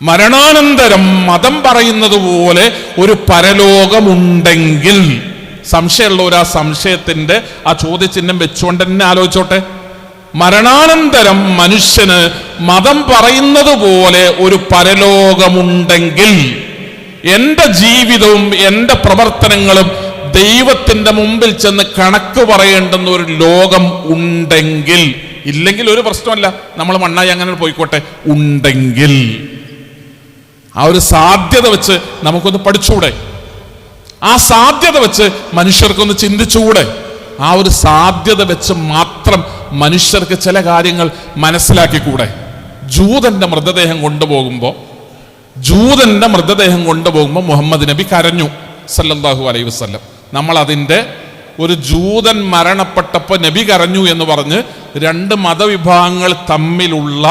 മരണാനന്തരം മതം പറയുന്നത് പോലെ ഒരു പരലോകമുണ്ടെങ്കിൽ സംശയമുള്ളവർ ആ സംശയത്തിൻ്റെ ആ ചോദ്യചിഹ്നം വെച്ചുകൊണ്ട് തന്നെ ആലോചിച്ചോട്ടെ. മരണാനന്തരം മനുഷ്യന് മതം പറയുന്നത് പോലെ ഒരു പരലോകമുണ്ടെങ്കിൽ എൻ്റെ ജീവിതവും എൻ്റെ പ്രവർത്തനങ്ങളും ദൈവത്തിൻ്റെ മുമ്പിൽ ചെന്ന് കണക്ക് പറയേണ്ടുന്ന ഒരു ലോകം ഉണ്ടെങ്കിൽ, ഇല്ലെങ്കിൽ ഒരു പ്രശ്നമല്ല, നമ്മൾ മണ്ണായി അങ്ങനെ പോയിക്കോട്ടെ, ഉണ്ടെങ്കിൽ ആ ഒരു സാധ്യത വെച്ച് നമുക്കൊന്ന് പഠിച്ചുകൂടെ? ആ സാധ്യത വെച്ച് മനുഷ്യർക്കൊന്ന് ചിന്തിച്ചുകൂടെ? ആ ഒരു സാധ്യത വെച്ച് മാത്രം മനുഷ്യർക്ക് ചില കാര്യങ്ങൾ മനസ്സിലാക്കിക്കൂടെ? ജൂതന്റെ മൃതദേഹം കൊണ്ടുപോകുമ്പോൾ മുഹമ്മദ് നബി കരഞ്ഞു സല്ലല്ലാഹു അലൈഹി വസല്ലം. നമ്മൾ അതിൻ്റെ ഒരു ജൂതൻ മരണപ്പെട്ടപ്പോൾ നബി കരഞ്ഞു എന്ന് പറഞ്ഞ് 2 മതവിഭാഗങ്ങൾ തമ്മിലുള്ള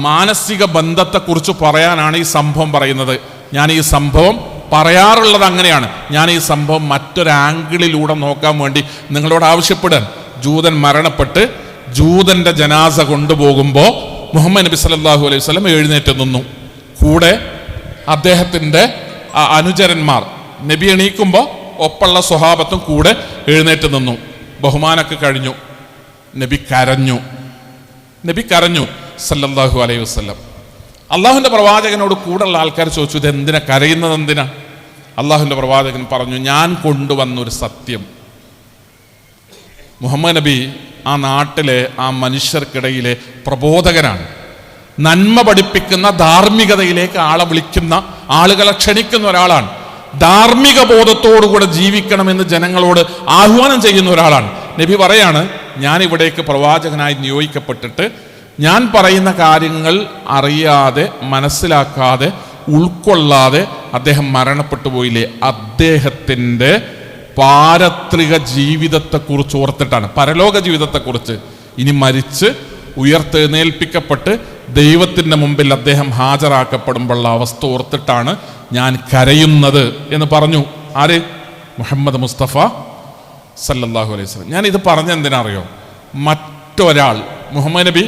മാനസിക ബന്ധത്തെക്കുറിച്ച് പറയാനാണ് ഈ സംഭവം പറയുന്നത്. ഞാൻ ഈ സംഭവം പറയാറുള്ളത് അങ്ങനെയാണ്. ഞാൻ ഈ സംഭവം മറ്റൊരു ആംഗിളിലൂടെ നോക്കാൻ വേണ്ടി നിങ്ങളോട് ആവശ്യപ്പെടാൻ. ജൂതൻ മരണപ്പെട്ട് ജൂതന്റെ ജനാസ കൊണ്ടുപോകുമ്പോൾ മുഹമ്മദ് നബി സല്ലല്ലാഹു അലൈഹി വസല്ലം എഴുന്നേറ്റ് നിന്നു. കൂടെ അദ്ദേഹത്തിൻ്റെ അനുചരന്മാർ, നബി എണീക്കുമ്പോൾ ഒപ്പുള്ള സ്വഹാബത്തും കൂടെ എഴുന്നേറ്റ് നിന്നു. ബഹുമാനൊക്കെ കഴിഞ്ഞു. നബി കരഞ്ഞു സല്ലല്ലാഹു അലൈഹി വസല്ലം. അള്ളാഹുവിൻ്റെ പ്രവാചകനോട് കൂടെയുള്ള ആൾക്കാർ ചോദിച്ചു, ഇത് എന്തിനാ കരയുന്നത്, എന്തിനാ? അള്ളാഹുവിൻ്റെ പ്രവാചകൻ പറഞ്ഞു, ഞാൻ കൊണ്ടുവന്നൊരു സത്യം. മുഹമ്മദ് നബി ആ നാട്ടിലെ ആ മനുഷ്യർക്കിടയിലെ പ്രബോധകനാണ്. നന്മ പഠിപ്പിക്കുന്ന, ധാർമ്മികതയിലേക്ക് ആളെ വിളിക്കുന്ന, ആളുകളെ ക്ഷണിക്കുന്ന ഒരാളാണ്. ധാർമ്മിക ബോധത്തോടുകൂടെ ജീവിക്കണമെന്ന് ജനങ്ങളോട് ആഹ്വാനം ചെയ്യുന്ന ഒരാളാണ്. നബി പറയാണ്, ഞാൻ ഇവിടേക്ക് പ്രവാചകനായി നിയോഗിക്കപ്പെട്ടിട്ട് ഞാൻ പറയുന്ന കാര്യങ്ങൾ അറിയാതെ, മനസ്സിലാക്കാതെ, ഉൾക്കൊള്ളാതെ അദ്ദേഹം മരണപ്പെട്ടു പോയില്ലേ, അദ്ദേഹത്തിൻ്റെ പാരത്രിക ജീവിതത്തെക്കുറിച്ച് ഓർത്തിട്ടാണ്, പരലോക ജീവിതത്തെക്കുറിച്ച്, ഇനി മരിച്ച് ഉയർത്തെഴുന്നേൽപ്പിക്കപ്പെട്ട് ദൈവത്തിൻ്റെ മുമ്പിൽ അദ്ദേഹം ഹാജരാക്കപ്പെടുമ്പോഴുള്ള അവസ്ഥ ഓർത്തിട്ടാണ് ഞാൻ കരയുന്നത് എന്ന് പറഞ്ഞു. ആര്? മുഹമ്മദ് മുസ്തഫ സല്ലല്ലാഹു അലൈഹി വസല്ലം. ഞാൻ ഇത് പറഞ്ഞെന്തിനറിയോ? മറ്റൊരാൾ, മുഹമ്മദ് നബി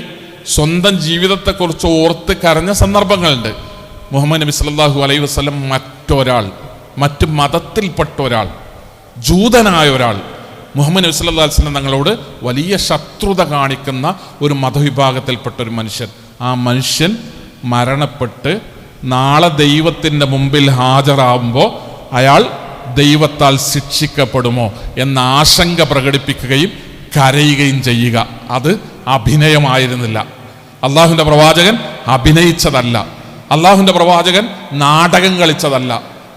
സ്വന്തം ജീവിതത്തെക്കുറിച്ച് ഓർത്ത് കരഞ്ഞ സന്ദർഭങ്ങളുണ്ട്. മുഹമ്മദ് നബി സല്ലല്ലാഹു അലൈഹി വസല്ലം മറ്റു മതത്തിൽപ്പെട്ട ഒരാൾ, ജൂതനായ ഒരാൾ, മുഹമ്മദ് നബി സല്ലല്ലാഹു അലൈഹി വസല്ലം തങ്ങളോട് വലിയ ശത്രുത കാണിക്കുന്ന ഒരു മതവിഭാഗത്തിൽപ്പെട്ട ഒരു മനുഷ്യൻ, ആ മനുഷ്യൻ മരണപ്പെട്ട് നാളെ ദൈവത്തിൻ്റെ മുമ്പിൽ ഹാജരാകുമ്പോൾ അയാൾ ദൈവത്താൽ ശിക്ഷിക്കപ്പെടുമോ എന്ന ആശങ്ക പ്രകടിപ്പിക്കുകയും കരയുകയും ചെയ്യുക. അത് അഭിനയമായിരുന്നില്ല. അള്ളാഹുവിൻ്റെ പ്രവാചകൻ അഭിനയിച്ചതല്ല. അള്ളാഹുവിൻ്റെ പ്രവാചകൻ നാടകം കളിച്ചതല്ല.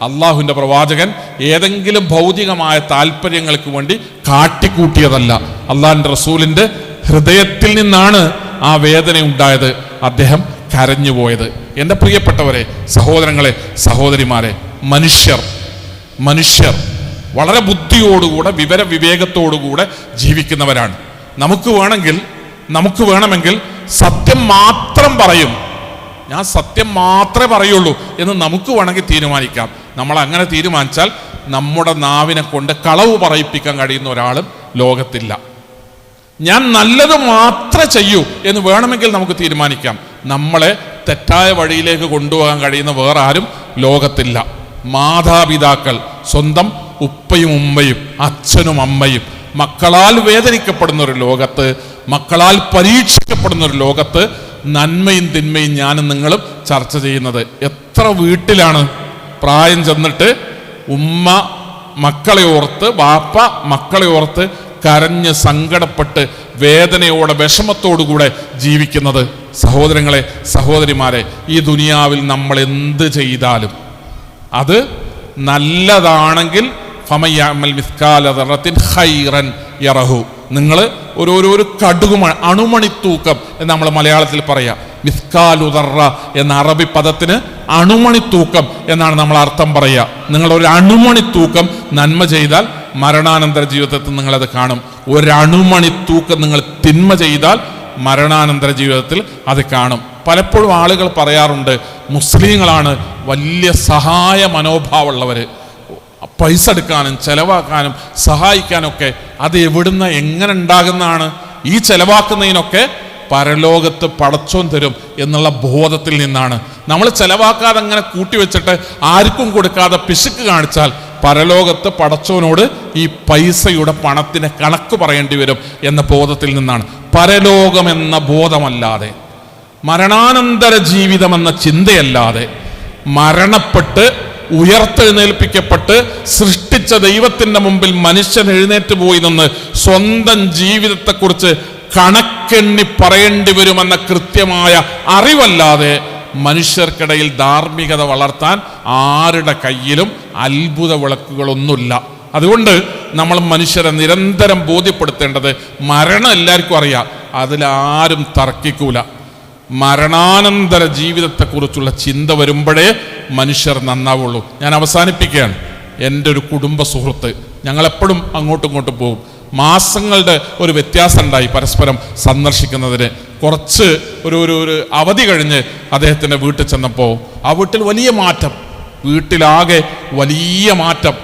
അള്ളാഹുവിൻ്റെ പ്രവാചകൻ ഏതെങ്കിലും ഭൗതികമായ താല്പര്യങ്ങൾക്ക് വേണ്ടി കാട്ടിക്കൂട്ടിയതല്ല. അള്ളാഹുവിൻ്റെ റസൂലിൻ്റെ ഹൃദയത്തിൽ നിന്നാണ് ആ വേദന ഉണ്ടായത്. അദ്ദേഹം കരഞ്ഞുപോയത്. എൻ്റെ പ്രിയപ്പെട്ടവരെ, സഹോദരങ്ങളെ, സഹോദരിമാരെ, മനുഷ്യർ വളരെ ബുദ്ധിയോടുകൂടെ, വിവേകത്തോടുകൂടെ ജീവിക്കുന്നവരാണ്. നമുക്ക് വേണമെങ്കിൽ സത്യം മാത്രം പറയും, ഞാൻ സത്യം മാത്രമേ പറയുള്ളൂ എന്ന് നമുക്ക് വേണമെങ്കിൽ തീരുമാനിക്കാം. നമ്മൾ അങ്ങനെ തീരുമാനിച്ചാൽ നമ്മുടെ നാവിനെ കൊണ്ട് കളവ് പറയിപ്പിക്കാൻ കഴിയുന്ന ഒരാളും ലോകത്തില്ല. ഞാൻ നല്ലത് മാത്രമേ ചെയ്യൂ എന്ന് വേണമെങ്കിൽ നമുക്ക് തീരുമാനിക്കാം. നമ്മളെ തെറ്റായ വഴിയിലേക്ക് കൊണ്ടുപോകാൻ കഴിയുന്ന വേറെ ആരും ലോകത്തില്ല. മാതാപിതാക്കൾ, സ്വന്തം ഉപ്പയും ഉമ്മയും അച്ഛനും അമ്മയും മക്കളാൽ വേദനിക്കപ്പെടുന്ന ഒരു ലോകത്ത്, മക്കളാൽ പരീക്ഷിക്കപ്പെടുന്ന ഒരു ലോകത്ത് നന്മയും തിന്മയും ഞാനും നിങ്ങളും ചർച്ച ചെയ്യുന്നത്. എത്ര വീട്ടിലാണ് പ്രായം ചെന്നിട്ട് ഉമ്മ മക്കളെ ഓർത്ത്, വാപ്പ മക്കളെ ഓർത്ത് കരഞ്ഞ് സങ്കടപ്പെട്ട് വേദനയോടെ വിഷമത്തോടുകൂടെ ജീവിക്കുന്നത്. സഹോദരങ്ങളെ, സഹോദരിമാരെ, ഈ ദുനിയാവിൽ നമ്മൾ എന്ത് ചെയ്താലും അത് നല്ലതാണെങ്കിൽ ഫമയ്യഅമൽ മിസ്കാല ദറത്തിൻ ഖൈറൻ യറഹു. നിങ്ങൾ ഒരു കടുകുമണി, അണുമണിത്തൂക്കം എന്ന് നമ്മൾ മലയാളത്തിൽ പറയാം. മിസ്കാലു ദറ എന്ന അറബി പദത്തിന് അണുമണിത്തൂക്കം എന്നാണ് നമ്മൾ അർത്ഥം പറയുക. നിങ്ങൾ ഒരു അണുമണിത്തൂക്കം നന്മ ചെയ്താൽ മരണാനന്തര ജീവിതത്തിൽ നിങ്ങളത് കാണും. ഒരണുമണിത്തൂക്കം നിങ്ങൾ തിന്മ ചെയ്താൽ മരണാനന്തര ജീവിതത്തിൽ അത് കാണും. പലപ്പോഴും ആളുകൾ പറയാറുണ്ട്, മുസ്ലിങ്ങളാണ് വലിയ സഹായ മനോഭാവമുള്ളവർ, പൈസ എടുക്കാനും ചെലവാക്കാനും സഹായിക്കാനൊക്കെ. അത് എവിടുന്ന് എങ്ങനെ ഉണ്ടാകുന്നതാണ്? ഈ ചെലവാക്കുന്നതിനൊക്കെ പരലോകത്ത് പടച്ചോൻ തരും എന്നുള്ള ബോധത്തിൽ നിന്നാണ്. നമ്മൾ ചെലവാക്കാതെ അങ്ങനെ കൂട്ടിവെച്ചിട്ട് ആർക്കും കൊടുക്കാതെ പിശുക്ക് കാണിച്ചാൽ പരലോകത്ത് പടച്ചോനോട് ഈ പൈസയുടെ പണത്തിന് കണക്ക് പറയേണ്ടി വരും എന്ന ബോധത്തിൽ നിന്നാണ്. പരലോകമെന്ന ബോധമല്ലാതെ, മരണാനന്തര ജീവിതമെന്ന ചിന്തയല്ലാതെ, മരണപ്പെട്ട് ഉയർത്തെഴുന്നേൽപ്പിക്കപ്പെട്ട് സൃഷ്ടിച്ച ദൈവത്തിന്റെ മുമ്പിൽ മനുഷ്യൻ എഴുന്നേറ്റ് പോയി നിന്ന് സ്വന്തം ജീവിതത്തെക്കുറിച്ച് കണക്കെണ്ണി പറയേണ്ടി വരുമെന്ന കൃത്യമായ അറിവല്ലാതെ മനുഷ്യർക്കിടയിൽ ധാർമ്മികത വളർത്താൻ ആരുടെ കയ്യിലും അത്ഭുത വിളക്കുകളൊന്നുമില്ല. അതുകൊണ്ട് നമ്മൾ മനുഷ്യരെ നിരന്തരം ബോധ്യപ്പെടുത്തേണ്ടത്, മരണം എല്ലാവർക്കും അറിയാം, അതിലാരും തർക്കിക്കൂല. മരണാനന്തര ജീവിതത്തെക്കുറിച്ചുള്ള ചിന്ത വരുമ്പോഴേ മനുഷ്യർ നന്നാവുള്ളൂ. ഞാൻ അവസാനിപ്പിക്കുകയാണ്. എൻ്റെ ഒരു കുടുംബ സുഹൃത്ത്, ഞങ്ങളെപ്പോഴും അങ്ങോട്ടും ഇങ്ങോട്ടും പോകും. മാസങ്ങളുടെ ഒരു വ്യത്യാസം ഉണ്ടായി പരസ്പരം സന്ദർശിക്കുന്നതിന്. കുറച്ച് ഒരു അവധി കഴിഞ്ഞ് അദ്ദേഹത്തിൻ്റെ വീട്ടിൽ ചെന്നപ്പോൾ ആ വീട്ടിൽ വലിയ മാറ്റം, വീട്ടിലാകെ വലിയ മാറ്റം.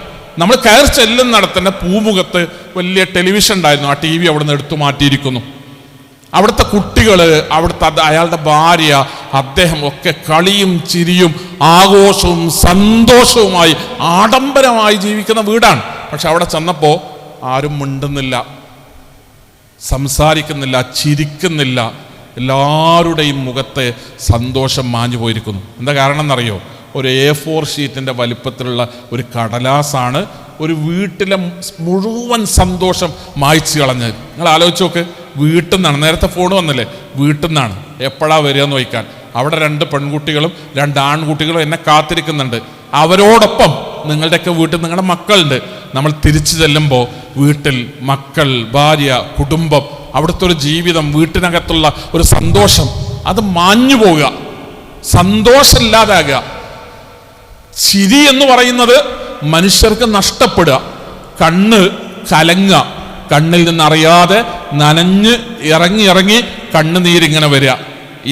നമ്മൾ കയറി ചെല്ലുന്നിടത്തന്നെ പൂമുഖത്ത് വലിയ ടെലിവിഷൻ ഉണ്ടായിരുന്നു. ആ TV അവിടെ നിന്ന് എടുത്തു മാറ്റിയിരിക്കുന്നു. അവിടുത്തെ കുട്ടികൾ, അവിടുത്തെ അയാളുടെ ഭാര്യ, അദ്ദേഹം ഒക്കെ കളിയും ചിരിയും ആഘോഷവും സന്തോഷവുമായി ആഡംബരമായി ജീവിക്കുന്ന വീടാണ്. പക്ഷെ അവിടെ ചെന്നപ്പോൾ ആരും മിണ്ടുന്നില്ല, സംസാരിക്കുന്നില്ല, ചിരിക്കുന്നില്ല. എല്ലാവരുടെയും മുഖത്തെ സന്തോഷം മാഞ്ഞു പോയിരിക്കുന്നു. എന്താ കാരണം എന്നറിയോ? ഒരു A4 ഷീറ്റിൻ്റെ വലിപ്പത്തിലുള്ള ഒരു കടലാസാണ് ഒരു വീട്ടിലെ മുഴുവൻ സന്തോഷം മായ്ച്ചു കളഞ്ഞത്. നിങ്ങൾ ആലോചിച്ച് നോക്ക്. വീട്ടിൽ നിന്നാണ്, നേരത്തെ ഫോൺ വന്നില്ലേ, വീട്ടിൽ നിന്നാണ്. എപ്പോഴാ വരിക എന്ന് ചോദിക്കാൻ അവിടെ 2 പെൺകുട്ടികളും 2 ആൺകുട്ടികളും എന്നെ കാത്തിരിക്കുന്നുണ്ട്. അവരോടൊപ്പം നിങ്ങളുടെയൊക്കെ വീട്ടിൽ നിങ്ങളുടെ മക്കളുണ്ട്. നമ്മൾ തിരിച്ചു ചെല്ലുമ്പോൾ വീട്ടിൽ മക്കൾ, ഭാര്യ, കുടുംബം, അവിടുത്തെ ഒരു ജീവിതം, വീട്ടിനകത്തുള്ള ഒരു സന്തോഷം അത് മാഞ്ഞു പോവുക, സന്തോഷമില്ലാതാകുക. ചിരി എന്ന് പറയുന്നത് മനുഷ്യർക്ക് നഷ്ടപ്പെടുക, കണ്ണ് കലങ്ങുക, കണ്ണിൽ നിന്നറിയാതെ നനഞ്ഞ് ഇറങ്ങി കണ്ണുനീരിങ്ങനെ വരിക.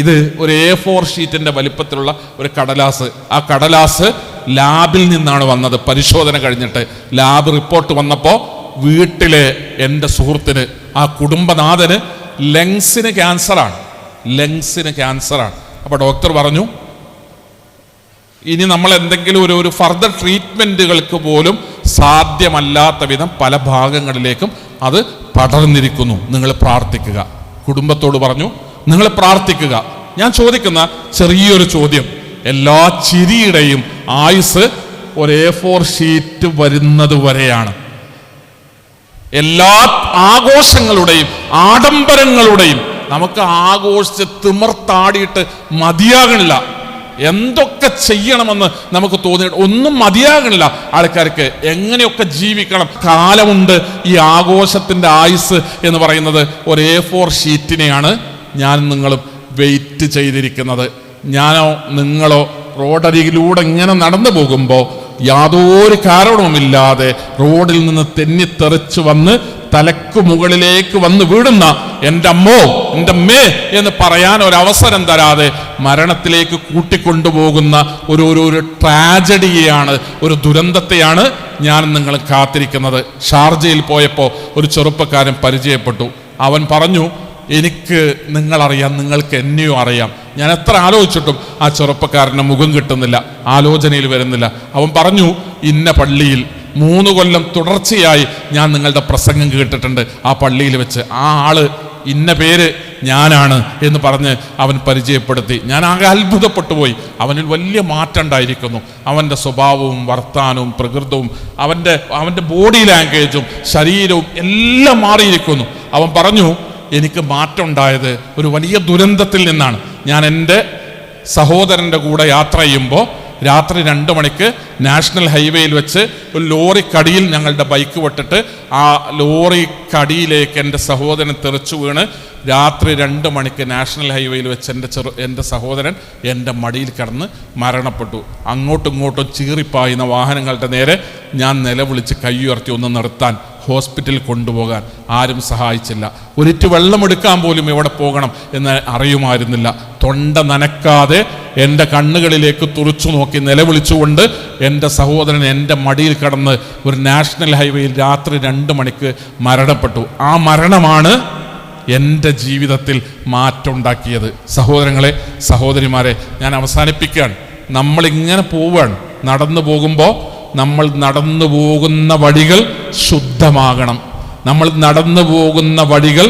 ഇത് ഒരു A4 ഷീറ്റിന്റെ വലിപ്പത്തിലുള്ള ഒരു കടലാസ്. ആ കടലാസ് ലാബിൽ നിന്നാണ് വന്നത്. പരിശോധന കഴിഞ്ഞിട്ട് ലാബ് റിപ്പോർട്ട് വന്നപ്പോൾ വീട്ടിലെ എൻ്റെ സുഹൃത്തിന്, ആ കുടുംബനാഥന് ലങ്സിന് ക്യാൻസറാണ്. അപ്പോൾ ഡോക്ടർ പറഞ്ഞു, ഇനി നമ്മൾ എന്തെങ്കിലും ഒരു ഫർദർ ട്രീറ്റ്മെൻറ്റുകൾക്ക് പോലും സാധ്യമല്ലാത്ത വിധം പല ഭാഗങ്ങളിലേക്കും അത് പടർന്നിരിക്കുന്നു. നിങ്ങൾ പ്രാർത്ഥിക്കുക. കുടുംബത്തോട് പറഞ്ഞു, നിങ്ങൾ പ്രാർത്ഥിക്കുക. ഞാൻ ചോദിക്കുന്ന ചെറിയൊരു ചോദ്യം, എല്ലാ ചിരിയുടെയും ആയുസ് ഒരു A4 ഷീറ്റ് വരുന്നത് വരെയാണ്. എല്ലാ ആഘോഷങ്ങളുടെയും ആഡംബരങ്ങളുടെയും നമുക്ക് ആഘോഷിച്ച് തിമിർത്താടിയിട്ട് മതിയാകണില്ല. എന്തൊക്കെ ചെയ്യണമെന്ന് നമുക്ക് തോന്നിയിട്ട് ഒന്നും മതിയാകണില്ല. ആൾക്കാർക്ക് എങ്ങനെയൊക്കെ ജീവിക്കണം. കാലമുണ്ട്. ഈ ആഘോഷത്തിൻ്റെ ആയുസ് എന്ന് പറയുന്നത് ഒരു A4 ഷീറ്റിനെയാണ് ഞാൻ നിങ്ങളും വെയിറ്റ് ചെയ്തിരിക്കുന്നത്. ഞാനോ നിങ്ങളോ റോഡരികിലൂടെ ഇങ്ങനെ നടന്നു പോകുമ്പോൾ യാതൊരു കാരണവുമില്ലാതെ റോഡിൽ നിന്ന് തെന്നിത്തെറിച്ച് വന്ന് തലക്ക് മുകളിലേക്ക് വന്ന് വീടുന്ന എൻ്റെ അമ്മോ, എൻ്റെ അമ്മേ എന്ന് പറയാൻ ഒരവസരം തരാതെ മരണത്തിലേക്ക് കൂട്ടിക്കൊണ്ടുപോകുന്ന ഒരു ട്രാജഡിയെയാണ്, ഒരു ദുരന്തത്തെയാണ് ഞാൻ നിങ്ങൾ കാത്തിരിക്കുന്നത്. ഷാർജയിൽ പോയപ്പോൾ ഒരു ചെറുപ്പക്കാരൻ പരിചയപ്പെട്ടു. അവൻ പറഞ്ഞു, എനിക്ക് നിങ്ങളറിയാം, നിങ്ങൾക്ക് എന്നെയോ അറിയാം. ഞാൻ എത്ര ആലോചിച്ചിട്ടും ആ ചെറുപ്പക്കാരൻ്റെ മുഖം കിട്ടുന്നില്ല, ആലോചനയിൽ വരുന്നില്ല. അവൻ പറഞ്ഞു, ഇന്ന പള്ളിയിൽ 3 കൊല്ലം തുടർച്ചയായി ഞാൻ നിങ്ങളുടെ പ്രസംഗം കേട്ടിട്ടുണ്ട്. ആ പള്ളിയിൽ വെച്ച് ആ ആള് ഇന്ന പേര് ഞാനാണ് എന്ന് പറഞ്ഞ് അവൻ പരിചയപ്പെടുത്തി. ഞാൻ ആകെ അത്ഭുതപ്പെട്ടു പോയി. അവനിൽ വലിയ മാറ്റം ഉണ്ടായിരിക്കുന്നു. അവൻ്റെ സ്വഭാവവും വർത്താനവും പ്രകൃതവും അവൻ്റെ ബോഡി ലാംഗ്വേജും ശരീരവും എല്ലാം മാറിയിരിക്കുന്നു. അവൻ പറഞ്ഞു, എനിക്ക് മാറ്റം ഉണ്ടായത് ഒരു വലിയ ദുരന്തത്തിൽ നിന്നാണ്. ഞാൻ എൻ്റെ സഹോദരൻ്റെ കൂടെ യാത്ര ചെയ്യുമ്പോൾ രാത്രി 2 മണിക്ക് നാഷണൽ ഹൈവേയിൽ വെച്ച് ഒരു ലോറിക്കടിയിൽ ഞങ്ങളുടെ ബൈക്ക് വിട്ടിട്ട് ആ ലോറിക്കടിയിലേക്ക് എൻ്റെ സഹോദരൻ തെറിച്ചു വീണ് രാത്രി 2 മണിക്ക് നാഷണൽ ഹൈവേയിൽ വെച്ച് എൻ്റെ സഹോദരൻ എൻ്റെ മടിയിൽ കിടന്ന് മരണപ്പെട്ടു. അങ്ങോട്ടും ഇങ്ങോട്ടും ചീറിപ്പായുന്ന വാഹനങ്ങളുടെ നേരെ ഞാൻ നിലവിളിച്ച് കൈയുയർത്തി ഒന്ന് നിർത്താൻ, ഹോസ്പിറ്റലിൽ കൊണ്ടുപോകാൻ ആരും സഹായിച്ചില്ല. ഒരിറ്റ് വെള്ളമെടുക്കാൻ പോലും എവിടെ പോകണം എന്ന് അറിയുമായിരുന്നില്ല. തൊണ്ട നനക്കാതെ എൻ്റെ കണ്ണുകളിലേക്ക് തുറച്ചു നോക്കി നിലവിളിച്ചുകൊണ്ട് എൻ്റെ സഹോദരൻ എൻ്റെ മടിയിൽ കിടന്ന് ഒരു നാഷണൽ ഹൈവേയിൽ രാത്രി 2 മണിക്ക് മരണപ്പെട്ടു. ആ മരണമാണ് എൻ്റെ ജീവിതത്തിൽ മാറ്റം ഉണ്ടാക്കിയത്. സഹോദരങ്ങളെ, സഹോദരിമാരെ, ഞാൻ അവസാനിപ്പിക്കുകയാണ്. നമ്മളിങ്ങനെ പോവുകയാണ്. നടന്നു പോകുമ്പോൾ നമ്മൾ നടന്നു പോകുന്ന വഴികൾ ശുദ്ധമാകണം. നമ്മൾ നടന്നു പോകുന്ന വഴികൾ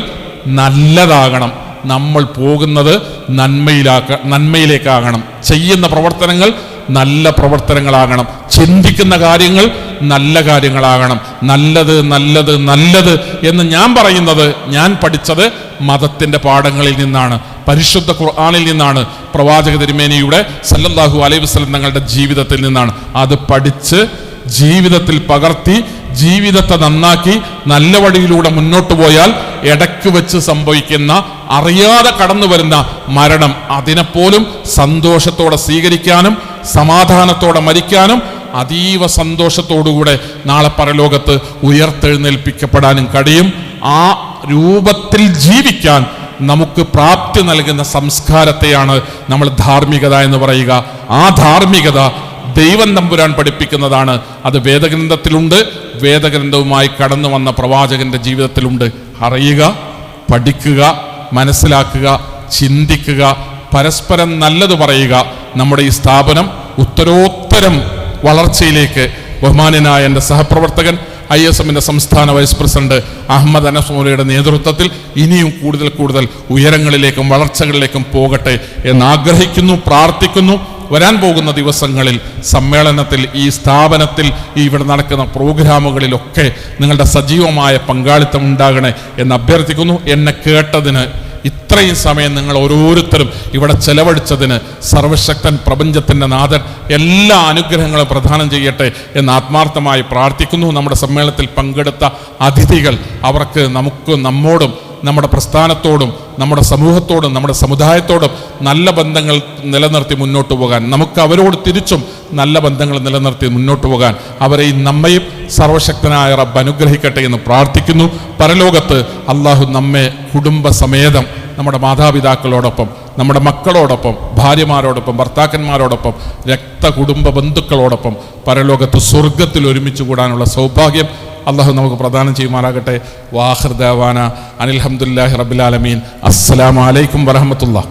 നല്ലതാകണം. നമ്മൾ പോകുന്നത് നന്മയിലേക്കാകണം. ചെയ്യുന്ന പ്രവർത്തനങ്ങൾ നല്ല പ്രവർത്തനങ്ങളാകണം. ചിന്തിക്കുന്ന കാര്യങ്ങൾ നല്ല കാര്യങ്ങളാകണം. നല്ലത് നല്ലത് നല്ലത് എന്ന് ഞാൻ പറയുന്നത്, ഞാൻ പഠിച്ചത് മതത്തിൻ്റെ പാഠങ്ങളിൽ നിന്നാണ്, പരിശുദ്ധ ഖുർആനിൽ നിന്നാണ്, പ്രവാചക തിരുമേനിയുടെ സല്ലല്ലാഹു അലൈഹി വസല്ലം തങ്ങളുടെ ജീവിതത്തിൽ നിന്നാണ്. അത് പഠിച്ച് ജീവിതത്തിൽ പകർത്തി ജീവിതത്തെ നന്നാക്കി നല്ല വഴിയിലൂടെ മുന്നോട്ട് പോയാൽ ഇടയ്ക്ക് വെച്ച് സംഭവിക്കുന്ന അറിയാതെ കടന്നു വരുന്ന മരണം അതിനെപ്പോലും സന്തോഷത്തോടെ സ്വീകരിക്കാനും സമാധാനത്തോടെ മരിക്കാനും അതീവ സന്തോഷത്തോടുകൂടെ നാളെ പരലോകത്ത് ഉയർത്തെഴുന്നേൽപ്പിക്കപ്പെടാനും കഴിയും. ആ രൂപത്തിൽ ജീവിക്കാൻ നമുക്ക് പ്രാപ്തി നൽകുന്ന സംസ്കാരത്തെയാണ് നമ്മൾ ധാർമ്മികത എന്ന് പറയുക. ആ ധാർമ്മികത ദൈവം തമ്പുരാൻ പഠിപ്പിക്കുന്നതാണ്. അത് വേദഗ്രന്ഥത്തിലുണ്ട്, വേദഗ്രന്ഥവുമായി കടന്നു വന്ന പ്രവാചകന്റെ ജീവിതത്തിലുണ്ട്. അറിയുക, പഠിക്കുക, മനസ്സിലാക്കുക, ചിന്തിക്കുക, പരസ്പരം നല്ലത് പറയുക. നമ്മുടെ ഈ സ്ഥാപനം ഉത്തരോത്തരം വളർച്ചയിലേക്ക് ബഹുമാന്യനായ എൻ്റെ സഹപ്രവർത്തകൻ ISMന്റെ സംസ്ഥാന വൈസ് പ്രസിഡന്റ് അഹമ്മദ് അനസ് മൗലയുടെ നേതൃത്വത്തിൽ ഇനിയും കൂടുതൽ ഉയരങ്ങളിലേക്കും വളർച്ചകളിലേക്കും പോകട്ടെ എന്ന് ആഗ്രഹിക്കുന്നു, പ്രാർത്ഥിക്കുന്നു. വരാൻ പോകുന്ന ദിവസങ്ങളിൽ സമ്മേളനത്തിൽ, ഈ സ്ഥാപനത്തിൽ, ഇവിടെ നടക്കുന്ന പ്രോഗ്രാമുകളിലൊക്കെ നിങ്ങളുടെ സജീവമായ പങ്കാളിത്തം ഉണ്ടാകണേ എന്ന് അഭ്യർത്ഥിക്കുന്നു. എന്നെ കേട്ടതിന്, ഇത്രയും സമയം നിങ്ങൾ ഓരോരുത്തരും ഇവിടെ ചെലവഴിച്ചതിന് സർവശക്തൻ പ്രപഞ്ചത്തിൻ്റെ നാഥൻ എല്ലാ അനുഗ്രഹങ്ങളും പ്രദാനം ചെയ്യട്ടെ എന്ന് ആത്മാർത്ഥമായി പ്രാർത്ഥിക്കുന്നു. നമ്മുടെ സമ്മേളനത്തിൽ പങ്കെടുത്ത അതിഥികൾ, അവർക്ക് നമ്മോടും നമ്മുടെ പ്രസ്ഥാനത്തോടും നമ്മുടെ സമൂഹത്തോടും നമ്മുടെ സമുദായത്തോടും നല്ല ബന്ധങ്ങൾ നിലനിർത്തി മുന്നോട്ട് പോകാൻ, നമുക്ക് അവരോട് തിരിച്ചും നല്ല ബന്ധങ്ങൾ നിലനിർത്തി മുന്നോട്ട് പോകാൻ അവരെയും നമ്മയും സർവശക്തനായ റബ്ബ് അനുഗ്രഹിക്കട്ടെ എന്ന് പ്രാർത്ഥിക്കുന്നു. പരലോകത്ത് അള്ളാഹു നമ്മെ കുടുംബസമേതം നമ്മുടെ മാതാപിതാക്കളോടൊപ്പം, നമ്മുടെ മക്കളോടൊപ്പം, ഭാര്യമാരോടൊപ്പം, ഭർത്താക്കന്മാരോടൊപ്പം, കുടുംബ ബന്ധുക്കളോടൊപ്പം പരലോകത്ത് സ്വർഗത്തിൽ ഒരുമിച്ച് കൂടാനുള്ള സൗഭാഗ്യം അള്ളാഹു നമുക്ക് പ്രദാനം ചെയ്യുമാറാകട്ടെ. വാഖിർ ദഅവാന അനിൽ ഹംദുലില്ലാഹി റബ്ബിൽ ആലമീൻ. അസ്സലാമു അലൈക്കും വറഹ്മത്തുള്ളാഹി.